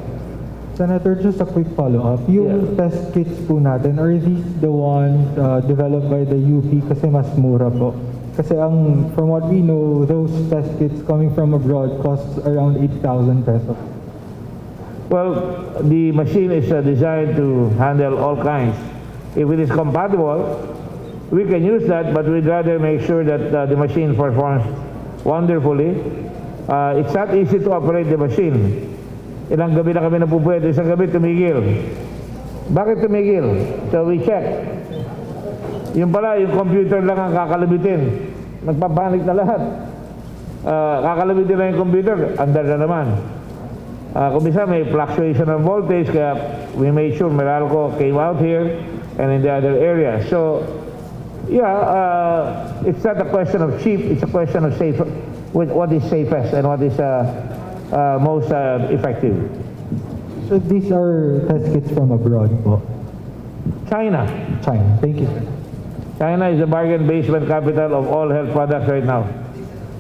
Senator, just a quick follow-up. Yung test kits po natin, are these the ones developed by the UP kasi mas mura po? Kasi from what we know, those test kits coming from abroad costs around 8,000 pesos. Well, the machine is designed to handle all kinds. If it is compatible, we can use that, but we'd rather make sure that the machine performs wonderfully. It's not easy to operate the machine. Ilang gabi na kami napupwede, isang gabi tumigil. Bakit tumigil? So we check. Yung pala, yung computer lang ang kakalabitin. Nagpapanik na lahat. Kakalabitin na yung computer, andar na naman. Kung bisa may fluctuation of voltage, kaya we made sure Meralco came out here and in the other areas. So, yeah, it's not a question of cheap, it's a question of safe. What is safest and what is most effective. So these are test kits from abroad po? China. Thank you, sir. China is the bargain basement capital of all health products right now,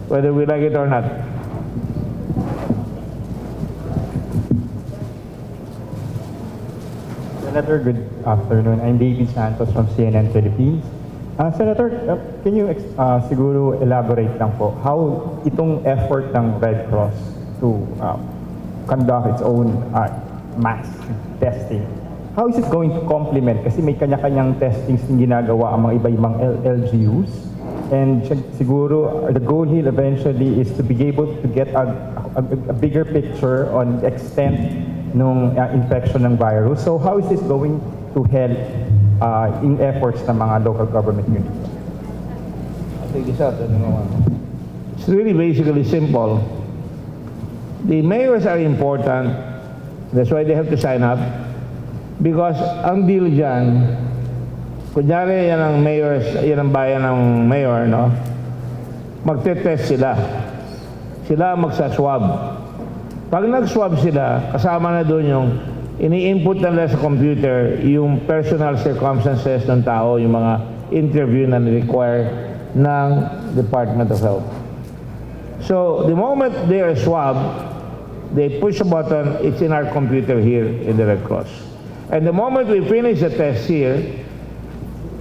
whether we like it or not. Senator, good afternoon. I'm David Santos from CNN Philippines. Senator, can you siguro elaborate lang po how itong effort ng Red Cross to conduct its own mass testing how is it going to complement? Kasi may kanya-kanyang testings din ginagawa ang mga iba-ibang LGUs. And siguro, the goal here eventually is to be able to get a bigger picture on the extent ng infection ng virus. So how is this going to help in efforts ng mga local government units? It's really basically simple. The mayors are important. That's why they have to sign up. Because ang deal dyan, kunyari yan ang mayors, yan ang bayan ng mayor, no? Magte-test sila. Sila magsaswab. Pag nag-swab sila, kasama na doon yung ini-input nila sa computer yung personal circumstances ng tao, yung mga interview na require ng Department of Health. So, the moment they are swabbed, they push a button, it's in our computer here in the Red Cross. And the moment we finish the test here,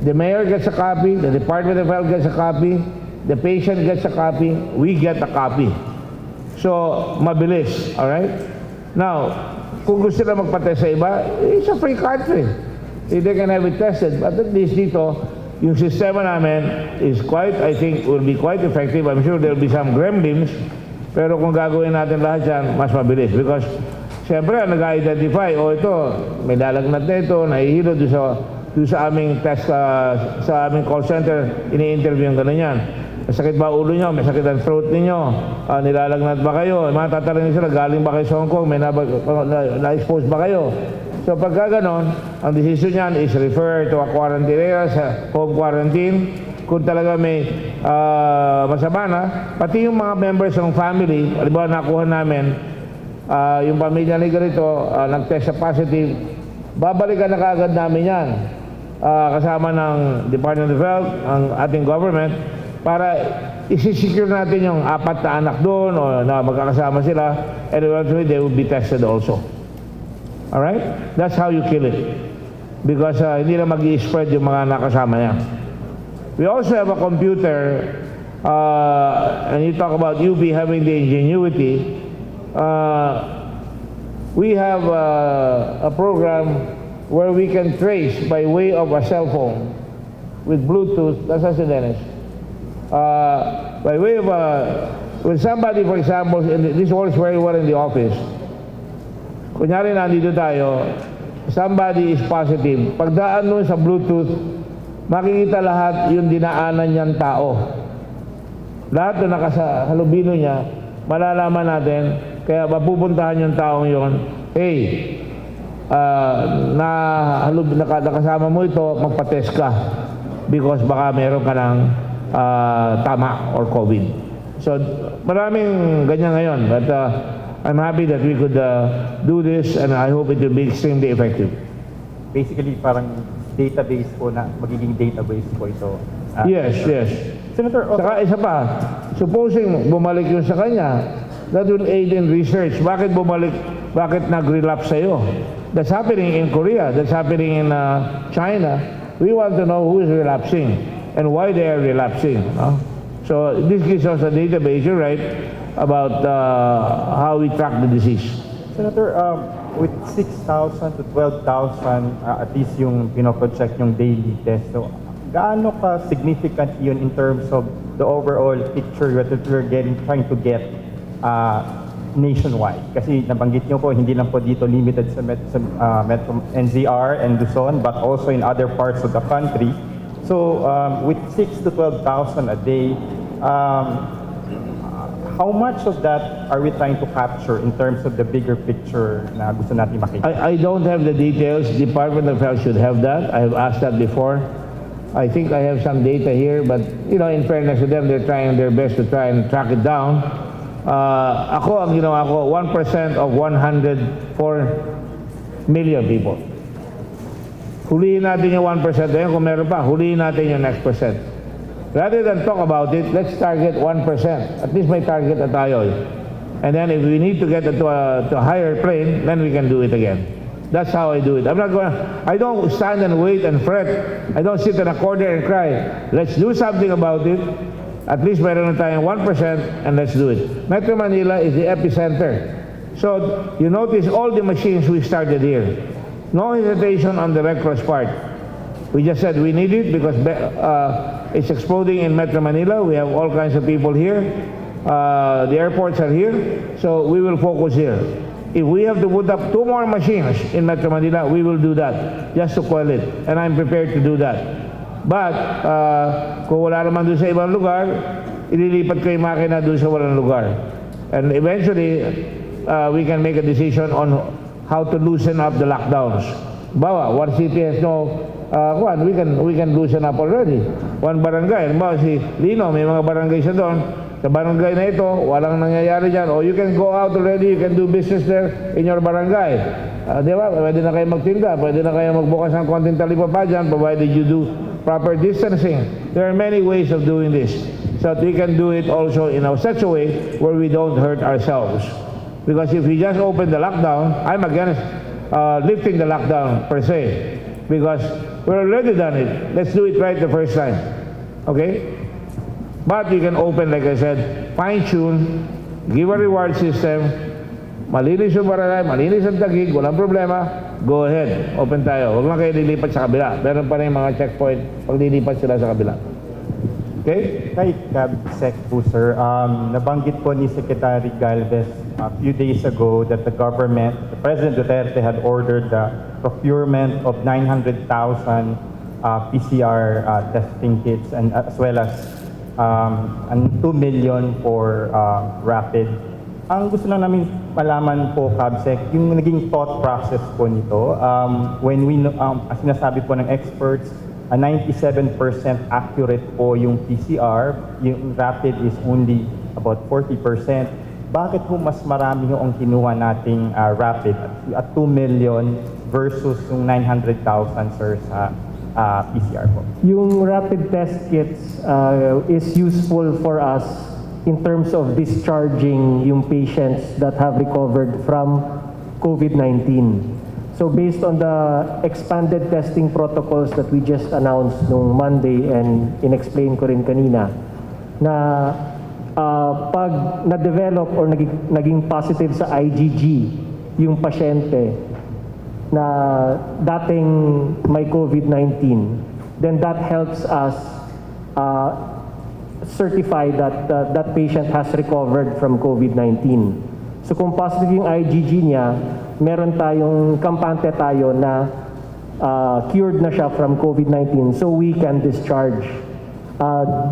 the mayor gets a copy, the Department of Health gets a copy, the patient gets a copy, we get a copy. So, mabilis, alright? Now, kung gusto na magpa-test sa iba, it's a free country. They can have it tested. But at least dito, yung sistema namin is quite, I think, will be quite effective. I'm sure there will be some gremlins, pero kung gagawin natin lahat yan, mas mabilis. Because, siyempre, nag-identify, ito, may lalagnat na ito, nahihilo doon sa aming test, sa aming call center, ini-interview yung gano'n yan. Masakit ba ulo nyo? May sakit ang throat ninyo? Nilalagnat ba kayo? Mga tatanungin sila, galing ba kayo sa Hong Kong? May na-expose ba kayo? So pagka ganon, ang decision niyan is refer to a quarantine area, sa home quarantine. Kung talaga may masama na, pati yung mga members ng family, halimbawa nakuha namin, yung pamilya ni ganito, nag-test sa positive, babalikan na kaagad namin yan. Kasama ng Department of Health, ang ating government, para isi-secure natin yung 4 na anak doon o na magkakasama sila, and eventually they will be tested also. Alright? That's how you kill it. Because hindi na mag-i-spread yung mga nakasama niya. We also have a computer, and you talk about UB having the ingenuity. We have a program where we can trace by way of a cell phone with Bluetooth. That's si Dennis. By way of when somebody, for example, this works very well in the office. Kunyari nandito tayo, somebody is positive. Pagdaan nun sa Bluetooth, makikita lahat yung dinaanan niyang tao. Lahat na nakasalubino niya, malalaman natin, kaya mapupuntahan yung taong yon. Hey, nakasama mo ito, magpa-test ka. Because baka meron ka ng tama or COVID. So, maraming ganyan ngayon. But I'm happy that we could do this, and I hope it will be extremely effective. Basically, parang database po na, magiging database po ito. Yes. Senator, Saka isa pa, supposing bumalik yun sa kanya, that will aid in research. Bakit bumalik, bakit nag-relapse sa'yo? That's happening in Korea, that's happening in China. We want to know who is relapsing and why they are relapsing. So this gives us a database, you're right, about how we track the disease. Senator, with 6,000 to 12,000, at least yung pinoproject yung daily test, so gaano ka significant yun in terms of the overall picture that we're trying to get nationwide? Kasi nabanggit nyo po, hindi lang po dito limited sa Metro NCR and Luzon, but also in other parts of the country. So with 6,000 to 12,000 a day, how much of that are we trying to capture in terms of the bigger picture na gusto natin makita? I don't have the details. Department of Health should have that. I have asked that before. I think I have some data here, but in fairness to them, they're trying their best to try and track it down. Ako, ang ginawa ko, 1% of 104 million people. Huliin natin yung 1% na yun. Kung meron pa, huliin natin yung next percent. Rather than talk about it, let's target 1%. At least may target na tayo. And then if we need to get to a higher plane, then we can do it again. That's how I do it. I don't stand and wait and fret. I don't sit in a corner and cry. Let's do something about it. At least meron na tayong 1% and let's do it. Metro Manila is the epicenter. So you notice all the machines we started here. No hesitation on the Red Cross part. We just said we need it because it's exploding in Metro Manila. We have all kinds of people here. The airports are here, so we will focus here. If we have to put up 2 more machines in Metro Manila, we will do that just to quell it, and I'm prepared to do that. But kung wala naman doon sa ibang lugar, ililipat ko yung makina doon sa walang lugar. And eventually, we can make a decision on how to loosen up the lockdowns. Bawa, one city has no we can loosen up already. One barangay, bawa si Lino, may mga barangay siya doon. Sa barangay na ito, walang nangyayari dyan. Oh, you can go out already, you can do business there in your barangay. Di ba? Pwede na kayo magtinda, pwede na kayo magbukas ng konting talipapa dyan, provided you do proper distancing. There are many ways of doing this. So that we can do it also in such a way where we don't hurt ourselves. Because if we just open the lockdown, I'm against lifting the lockdown per se. Because we've already done it. Let's do it right the first time. Okay? But you can open, like I said, fine-tune, give a reward system, malinis yung barangay, malinis ang tagig, walang problema, go ahead, open tayo. Huwag lang kayo lilipat sa kabila. Meron pa rin mga checkpoint pag lilipat sila sa kabila. Okay? Kay CabSec po, sir, nabanggit po ni Secretary Galvez a few days ago that the government, President Duterte had ordered the procurement of 900,000 PCR testing kits and as well as 2 million for rapid. Ang gusto lang namin malaman po, CabSec, yung naging thought process po nito. When we, sinasabi po ng experts, 97% accurate po yung PCR, yung rapid is only about 40%. Bakit po mas marami yung kinuha nating rapid at 2 million versus yung 900,000, sir, sa PCR po? Yung rapid test kits is useful for us in terms of discharging yung patients that have recovered from COVID-19. So based on the expanded testing protocols that we just announced nung Monday and in-explain ko rin kanina, na pag na-develop or naging positive sa IgG yung pasyente na dating may COVID-19, then that helps us certify that that patient has recovered from COVID-19. So kung positive yung IgG niya, meron tayong kampante tayo na cured na siya from COVID-19, so we can discharge.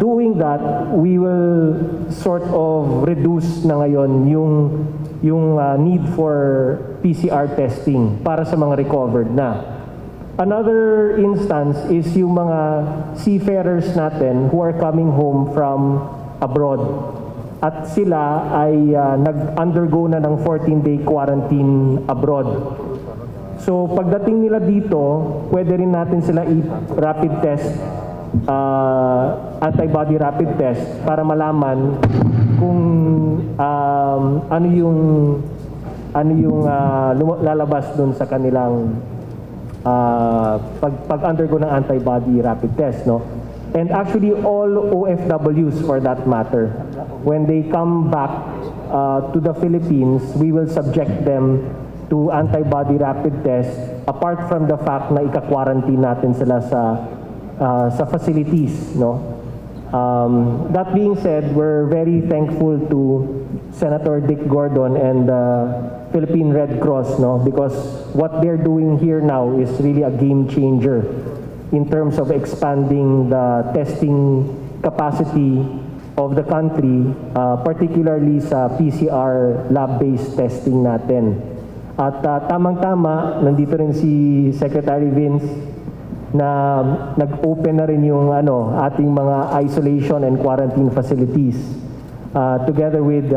Doing that, we will sort of reduce na ngayon yung need for PCR testing para sa mga recovered na. Another instance is yung mga seafarers natin who are coming home from abroad. At sila ay nag-undergo na ng 14-day quarantine abroad. So pagdating nila dito, pwede rin natin sila i-rapid test, antibody rapid test para malaman kung ano yung lalabas dun sa kanilang pag-undergo ng antibody rapid test, no? And actually all OFWs for that matter, when they come back to the Philippines, we will subject them to antibody rapid test apart from the fact na ika-quarantine natin sila sa facilities, no? That being said, we're very thankful to Senator Dick Gordon and the Philippine Red Cross, no? Because what they're doing here now is really a game changer in terms of expanding the testing capacity of the country, particularly sa PCR lab-based testing natin. At tamang-tama, nandito rin si Secretary Vince na nag-open na rin yung ating mga isolation and quarantine facilities. Together with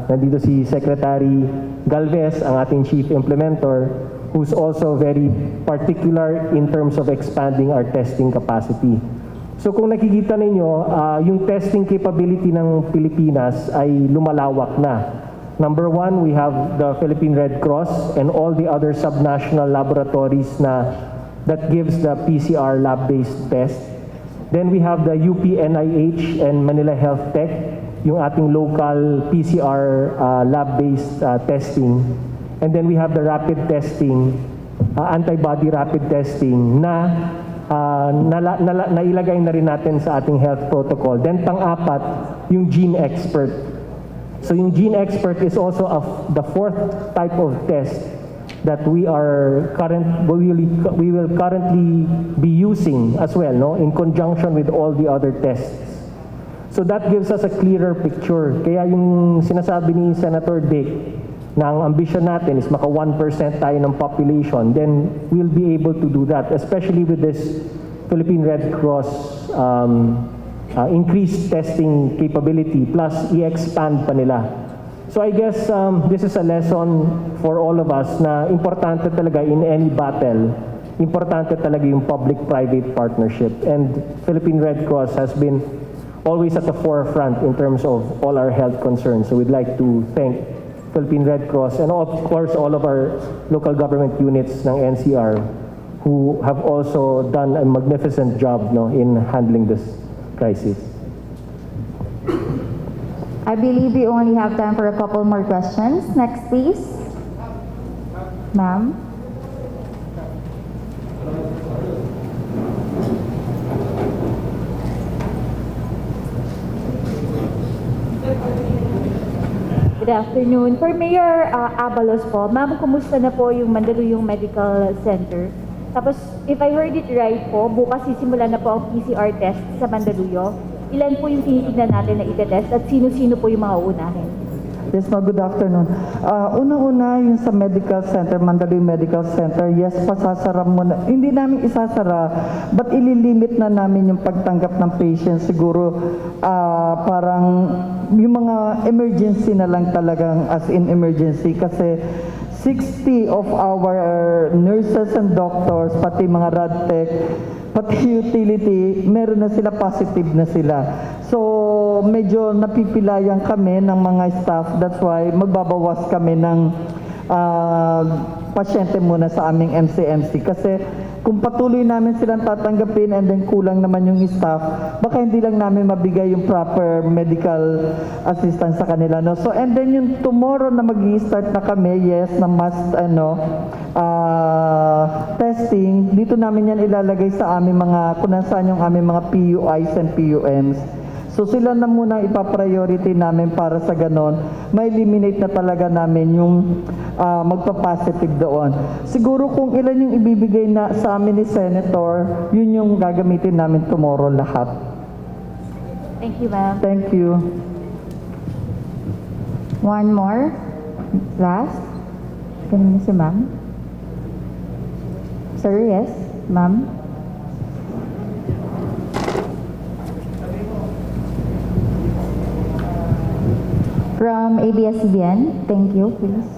nandito si Secretary Galvez, ang ating Chief Implementer, who's also very particular in terms of expanding our testing capacity. So kung nakikita ninyo, yung testing capability ng Pilipinas ay lumalawak na. Number one, we have the Philippine Red Cross and all the other subnational laboratories that gives the PCR lab-based test. Then we have the UP-NIH and Manila Health Tech, yung ating local PCR lab-based testing. And then we have the rapid testing antibody rapid testing na nailagay na rin natin sa ating health protocol. Then pang-apat, yung gene expert. So yung gene expert is also the fourth type of test that we will currently be using as well, no, in conjunction with all the other tests. So that gives us a clearer picture. Kaya yung sinasabi ni Senator Dick na ang ambition natin is maka 1% tayo ng population, then we'll be able to do that, especially with this Philippine Red Cross increased testing capability, plus i-expand pa nila. So I guess this is a lesson for all of us na importante talaga in any battle, importante talaga yung public-private partnership. And Philippine Red Cross has been always at the forefront in terms of all our health concerns. So we'd like to thank Philippine Red Cross and of course all of our local government units ng NCR who have also done a magnificent job, no, in handling this crisis. I believe we only have time for a couple more questions. Next, please. Ma'am. Good afternoon. For Mayor Abalos po, ma'am, kumusta na po yung Mandaluyong Medical Center? Tapos, if I heard it right po, bukas sisimula na po ang PCR test sa Mandaluyong. Ilan po yung tinitignan natin na itetest at sino-sino po yung mga uunahin? Yes, ma'am. Good afternoon. Una-una yung sa medical center, Mandaluyong Medical Center, yes, pasasara muna. Hindi namin isasara, but ililimit na namin yung pagtanggap ng patient. Siguro parang yung mga emergency na lang talagang as in emergency kasi 60 of our nurses and doctors, pati mga rad tech, pati utility, meron na sila, positive na sila. So, medyo napipilayan kami ng mga staff. That's why magbabawas kami ng pasyente muna sa aming MCMC. Kasi kung patuloy namin silang tatanggapin and then kulang naman yung staff, baka hindi lang namin mabigay yung proper medical assistance sa kanila. No? So, and then yung tomorrow na mag-i-start na kami, yes, na mass testing, dito namin yan ilalagay sa aming mga, kung nasaan yung aming mga PUIs and PUMs. So sila na muna ipapriority namin para sa ganon, ma-eliminate na talaga namin yung magpa-positive doon. Siguro kung ilan yung ibibigay na sa amin ni Senator, yun yung gagamitin namin tomorrow lahat. Thank you, ma'am. Thank you. One more. Last. Kanina si ma'am. Sir, yes. Ma'am. From ABS-CBN, thank you, please.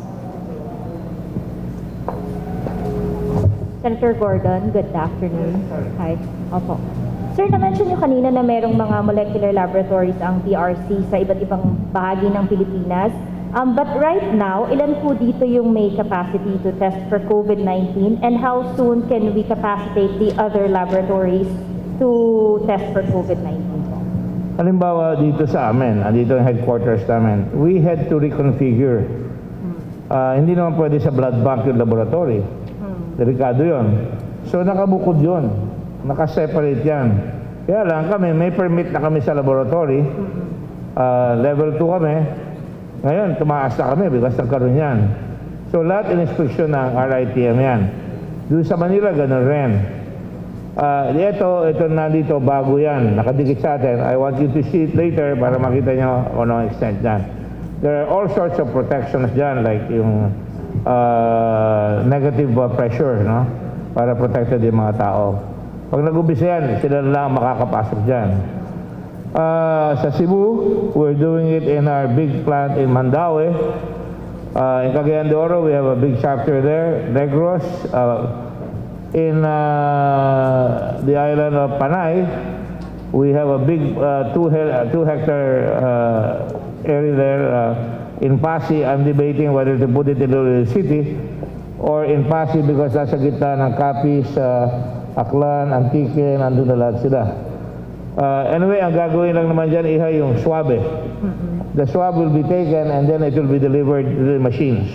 Senator Gordon, good afternoon. Hi. Opo. Sir, na-mention nyo kanina na merong mga molecular laboratories ang PRC sa iba't ibang bahagi ng Pilipinas. But right now, ilan po dito yung may capacity to test for COVID-19 and how soon can we capacitate the other laboratories to test for COVID-19? Halimbawa dito sa amin, dito yung headquarters namin, we had to reconfigure. Hindi naman pwede sa blood bank yung laboratory. Delikado yun. So nakabukod yun. Nakaseparate yan. Kaya lang kami, may permit na kami sa laboratory. Level 2 kami. Ngayon, tumaas na kami because nagkaroon yan. So lahat in-inspection ng RITM yan. Doon sa Manila, ganun rin. Ito nandito, bago yan, nakadikit sa atin. I want you to see it later para makita nyo kung anong extent yan. There are all sorts of protections dyan, like yung negative pressure, no? Para protected yung mga tao. Pag nag-ubisa yan, sila lang makakapasok dyan. Sa Cebu, we're doing it in our big plant in Mandaue. In Cagayan de Oro, we have a big chapter there. Negros, in the island of Panay, we have a big 2-hectare area there. In Pasig, I'm debating whether to put it in the city or in Pasig because nasa gitna ng Capiz, Aklan, Antique, nandun na lahat sila. Anyway, ang gagawin lang naman dyan, yung swabe. The swab will be taken and then it will be delivered to the machines.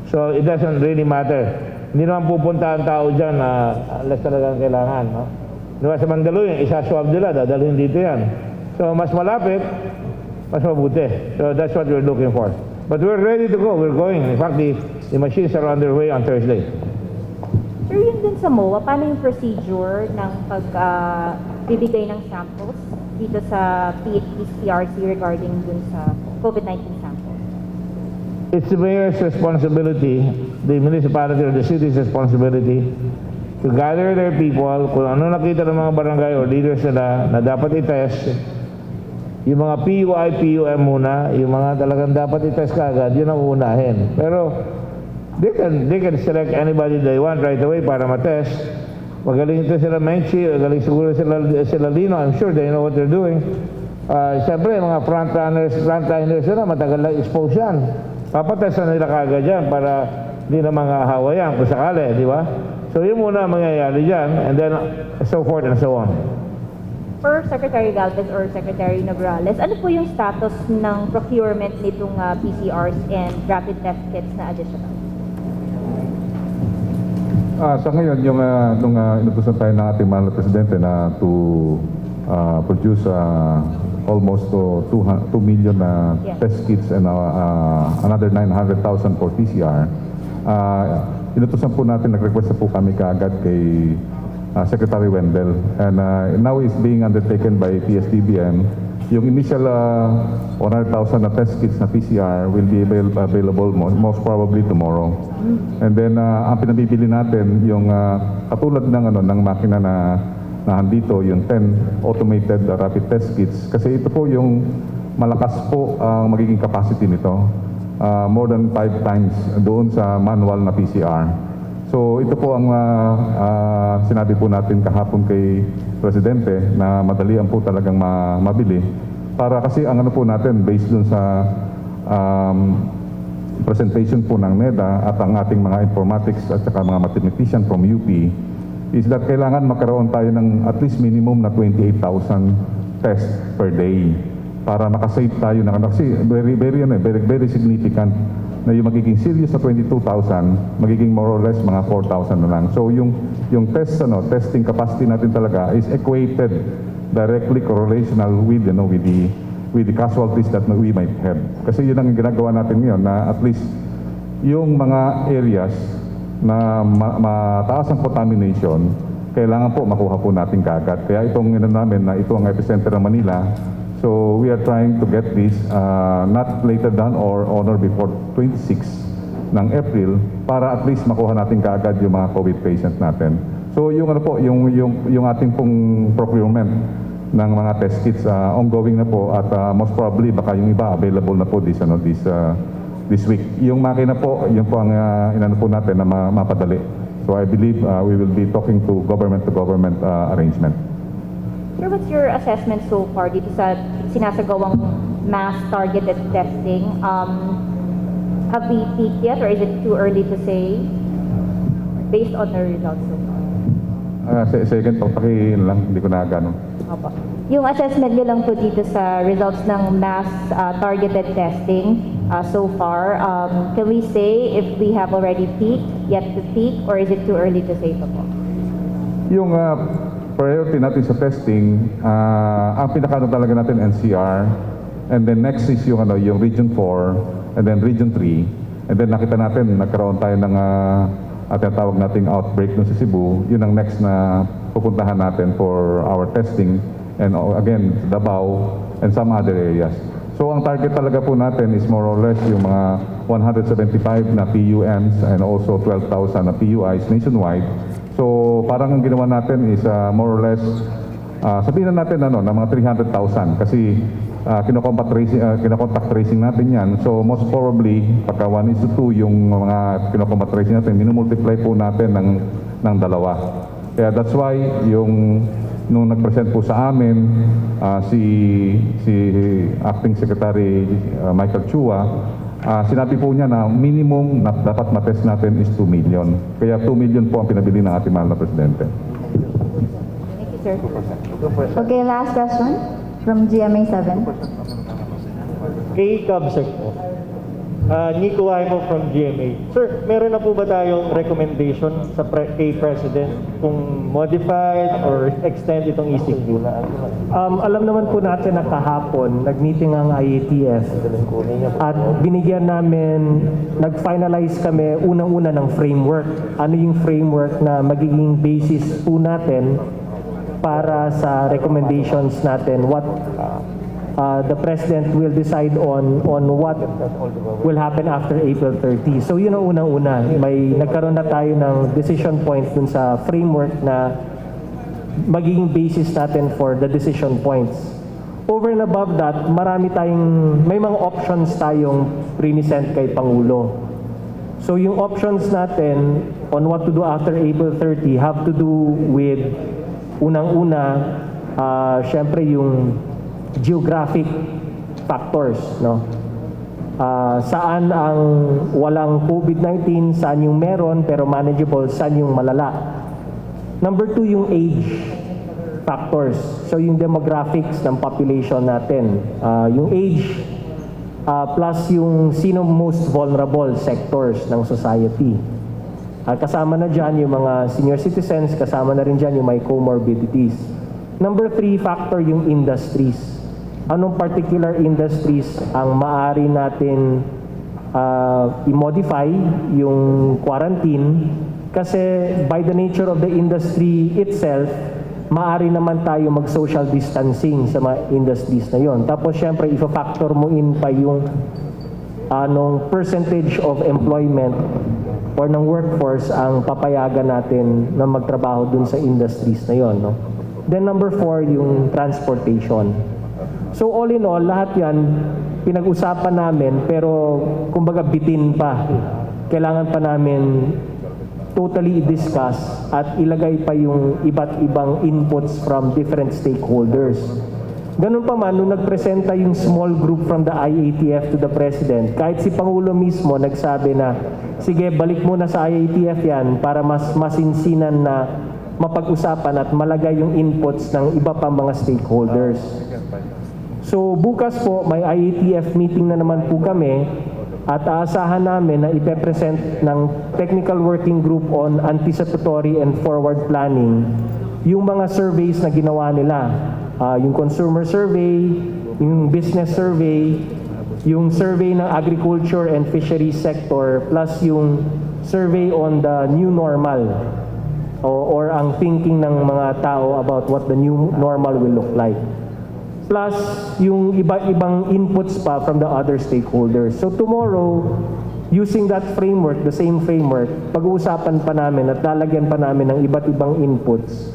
So it doesn't really matter. Hindi naman pupunta ang tao dyan unless talagang kailangan. No? Diba sa Mandaluyong, isa-swab nila, dadalhin dito yan. So mas malapit, mas mabuti. So that's what we're looking for. But we're ready to go. We're going. In fact, the machines are underway on Thursday. Sir, yun din sa MOA, paano yung procedure ng pagbibigay ng samples dito sa PRC regarding dun sa COVID-19 samples? It's the mayor's responsibility, the municipality or the city's responsibility to gather their people, kung ano nakita ng mga barangay or leaders nila na dapat i-test. Yung mga PUI, PUM muna, yung mga talagang dapat i-test kaagad, yun ang uunahin. Pero they can select anybody they want right away para ma-test. Magaling ito sila Menchi, magaling siguro sila Lino, I'm sure they know what they're doing. Siyempre, mga frontliners sila, matagal lang expose yan. Papatest na nila kaagad yan para hindi na mga hawa yan kung sakali, di ba? So yun muna ang mangyayari dyan, and then so forth and so on. For Secretary Galvez or Secretary Nograles, ano po yung status ng procurement nitong PCRs and rapid test kits na additional? Sa ngayon, yung nung inutusan tayo ng ating mahal na presidente na to produce almost 2 million test kits and another 900,000 for PCR, inutusan po natin, nag-request po kami kaagad kay Secretary Wendell, and now is being undertaken by PSDBM. Yung initial 100,000 na test kits na PCR will be available most probably tomorrow. And then ang pinabibili natin yung katulad ng makina na nandito, yung 10 automated rapid test kits, kasi ito po yung malakas po ang magiging capacity nito, more than 5 times doon sa manual na PCR. So ito po ang sinabi po natin kahapon kay Presidente na madalian po talagang mabili. Para kasi ang ano po natin, based dun sa presentation po ng NEDA at ang ating mga informatics at saka mga mathematician from UP, is that kailangan magkaroon tayo ng at least minimum na 28,000 tests per day para makasave tayo ng kasi very significant na yung magiging serious na 22,000, magiging more or less mga 4,000 na lang. So yung testing capacity natin talaga is equated directly correlational with the casualties that we might have. Kasi yun ang ginagawa natin ngayon na at least yung mga areas na mataas ang contamination, kailangan po makuha po natin kaagad. Kaya itong namin na ito ang epicenter ng Manila. So we are trying to get this not later than or on or before 26 ng April para at least makuha natin kaagad yung mga COVID patients natin. So yung yung ating pong procurement ng mga test kits ongoing na po at most probably baka yung iba available na po this week. Yung makina po, yun po ang inano po natin na mapadali. So I believe we will be talking to government arrangement. Sir, what's your assessment so far dito sa sinasagawang mass targeted testing? Have we peaked yet or is it too early to say based on the results so far? Second, lang, hindi ko na gano'n. Opo. Yung assessment nyo lang po dito sa results ng mass targeted testing so far, can we say if we have already peaked, yet to peak, or is it too early to say so po? Yung priority natin sa testing, ang pinaka talaga natin NCR, and then next is yung Region 4, and then Region 3, and then nakita natin nagkaroon tayo ng tinatawag nating outbreak dun sa Cebu, yun ang next na pupuntahan natin for our testing, and again, Davao, and some other areas. So ang target talaga po natin is more or less yung mga 175 na PUMs and also 12,000 na PUIs nationwide. So parang ang ginawa natin is more or less, sabihin na natin na mga 300,000 kasi kinocontact tracing natin yan. So most probably, pagka 1:2 yung mga kinocontact tracing natin, minumultiply po natin ng dalawa. Kaya that's why nung nag-present po sa amin si Acting Secretary Michael Chua, sinabi po niya na minimum na dapat matest natin is 2 million. Kaya 2 million po ang pinabili ng ating mahal na Presidente. Thank you, sir. Okay, last question from GMA 7. Kay Cabsec po. Nico Aimo from GMA. Sir, meron na po ba tayong recommendation sa kay President kung modified or extend itong ECQ? Alam naman po natin na kahapon, nag-meeting ang IATF at binigyan namin, nag-finalize kami unang-una ng framework. Ano yung framework na magiging basis po natin para sa recommendations natin, what the President will decide on what will happen after April 30. So yun ang unang-una. Nagkaroon na tayo ng decision point dun sa framework na magiging basis natin for the decision points. Over and above that, may mga options tayong present kay Pangulo. So yung options natin on what to do after April 30 have to do with unang-una, syempre yung geographic factors, no? Saan ang walang COVID-19, saan yung meron pero manageable, saan yung malala. Number 2, yung age factors. So yung demographics ng population natin. Yung age plus yung sino most vulnerable sectors ng society. Kasama na dyan yung mga senior citizens, kasama na rin dyan yung may comorbidities. Number 3 factor, yung industries. Anong particular industries ang maaari natin i-modify yung quarantine kasi by the nature of the industry itself, maaari naman tayo mag-social distancing sa mga industries na yon. Tapos syempre, i-factor mo in pa yung anong percentage of employment or ng workforce ang papayagan natin na magtrabaho dun sa industries na yon, no? Then number 4, yung transportation. So all in all, lahat yan pinag-usapan namin pero kumbaga bitin pa. Kailangan pa namin totally i-discuss at ilagay pa yung iba't ibang inputs from different stakeholders. Ganun pa man, nung nagpresenta yung small group from the IATF to the President, kahit si Pangulo mismo nagsabi na, sige, balik muna sa IATF yan para mas masinsinan na mapag-usapan at malagay yung inputs ng iba pa mga stakeholders. So bukas po, may IATF meeting na naman po kami at aasahan namin na ipepresent ng Technical Working Group on Anticipatory and Forward Planning yung mga surveys na ginawa nila. Yung consumer survey, yung business survey, yung survey ng agriculture and fisheries sector, plus yung survey on the new normal or ang thinking ng mga tao about what the new normal will look like. Plus yung iba-ibang inputs pa from the other stakeholders. So tomorrow, using that framework, the same framework, pag-uusapan pa namin at lalagyan pa namin ng iba't ibang inputs.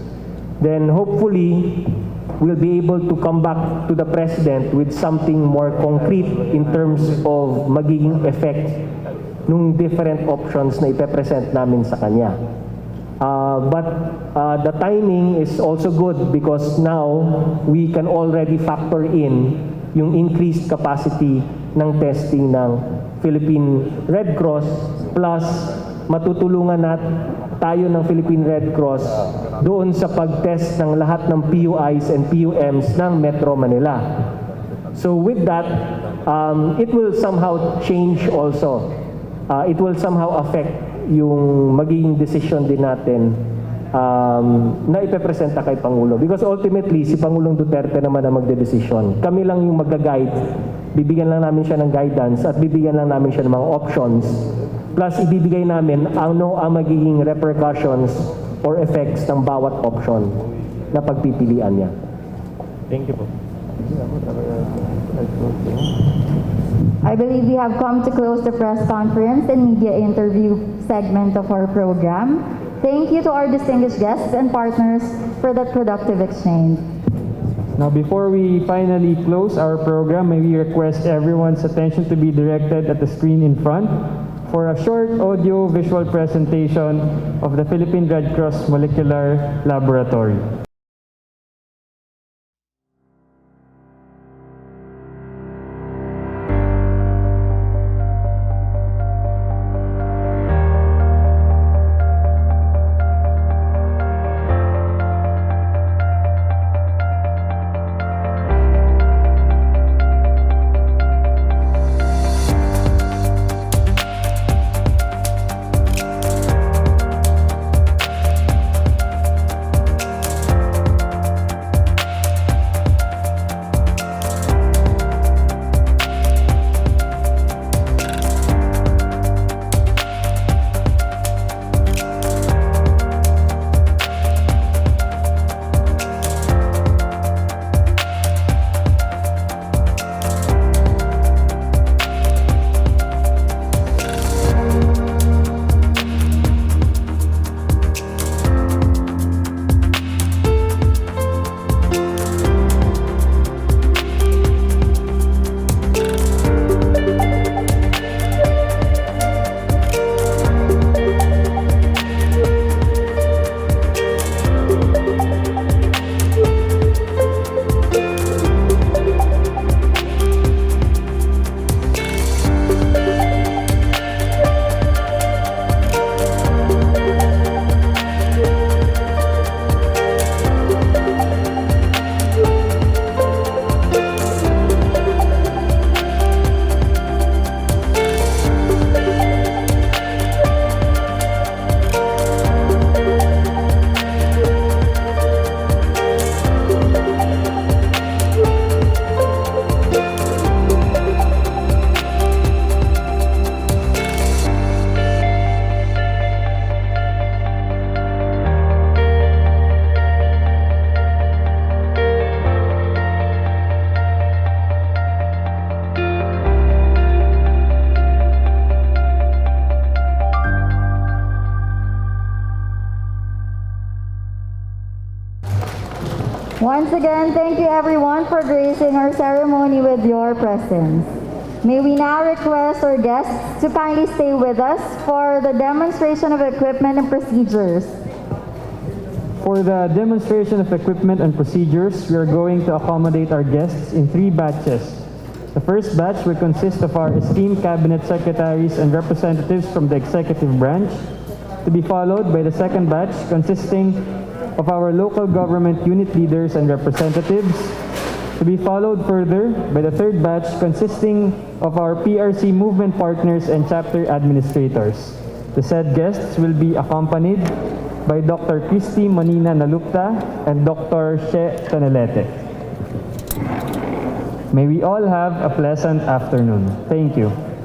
Then hopefully, we'll be able to come back to the President with something more concrete in terms of magiging effect nung different options na ipepresent namin sa kanya. But the timing is also good because now we can already factor in yung increased capacity ng testing ng Philippine Red Cross plus matutulungan tayo ng Philippine Red Cross doon sa pag-test ng lahat ng PUIs and PUMs ng Metro Manila. So with that, it will somehow change also. It will somehow affect yung magiging decision din natin na ipepresenta kay Pangulo. Because ultimately, si Pangulong Duterte naman ang magde-decision. Kami lang yung mag-guide. Bibigyan lang namin siya ng guidance at bibigyan lang namin siya ng mga options. Plus, ibibigay namin ano ang magiging repercussions or effects ng bawat option na pagpipilian niya. Thank you po. I believe we have come to close the press conference and media interview segment of our program. Thank you to our distinguished guests and partners for that productive exchange. Now, before we finally close our program, may we request everyone's attention to be directed at the screen in front for a short audio-visual presentation of the Philippine Red Cross Molecular Laboratory. Once again, thank you everyone for gracing our ceremony with your presence. May we now request our guests to kindly stay with us for the demonstration of equipment and procedures. For the demonstration of equipment and procedures, we are going to accommodate our guests in 3 batches. The first batch will consist of our esteemed cabinet secretaries and representatives from the executive branch, to be followed by the second batch consisting of our local government unit leaders and representatives, to be followed further by the third batch consisting of our PRC movement partners and chapter administrators. The said guests will be accompanied by Dr. Christy Manina Nalupta and Dr. She Tanelete. May we all have a pleasant afternoon. Thank you.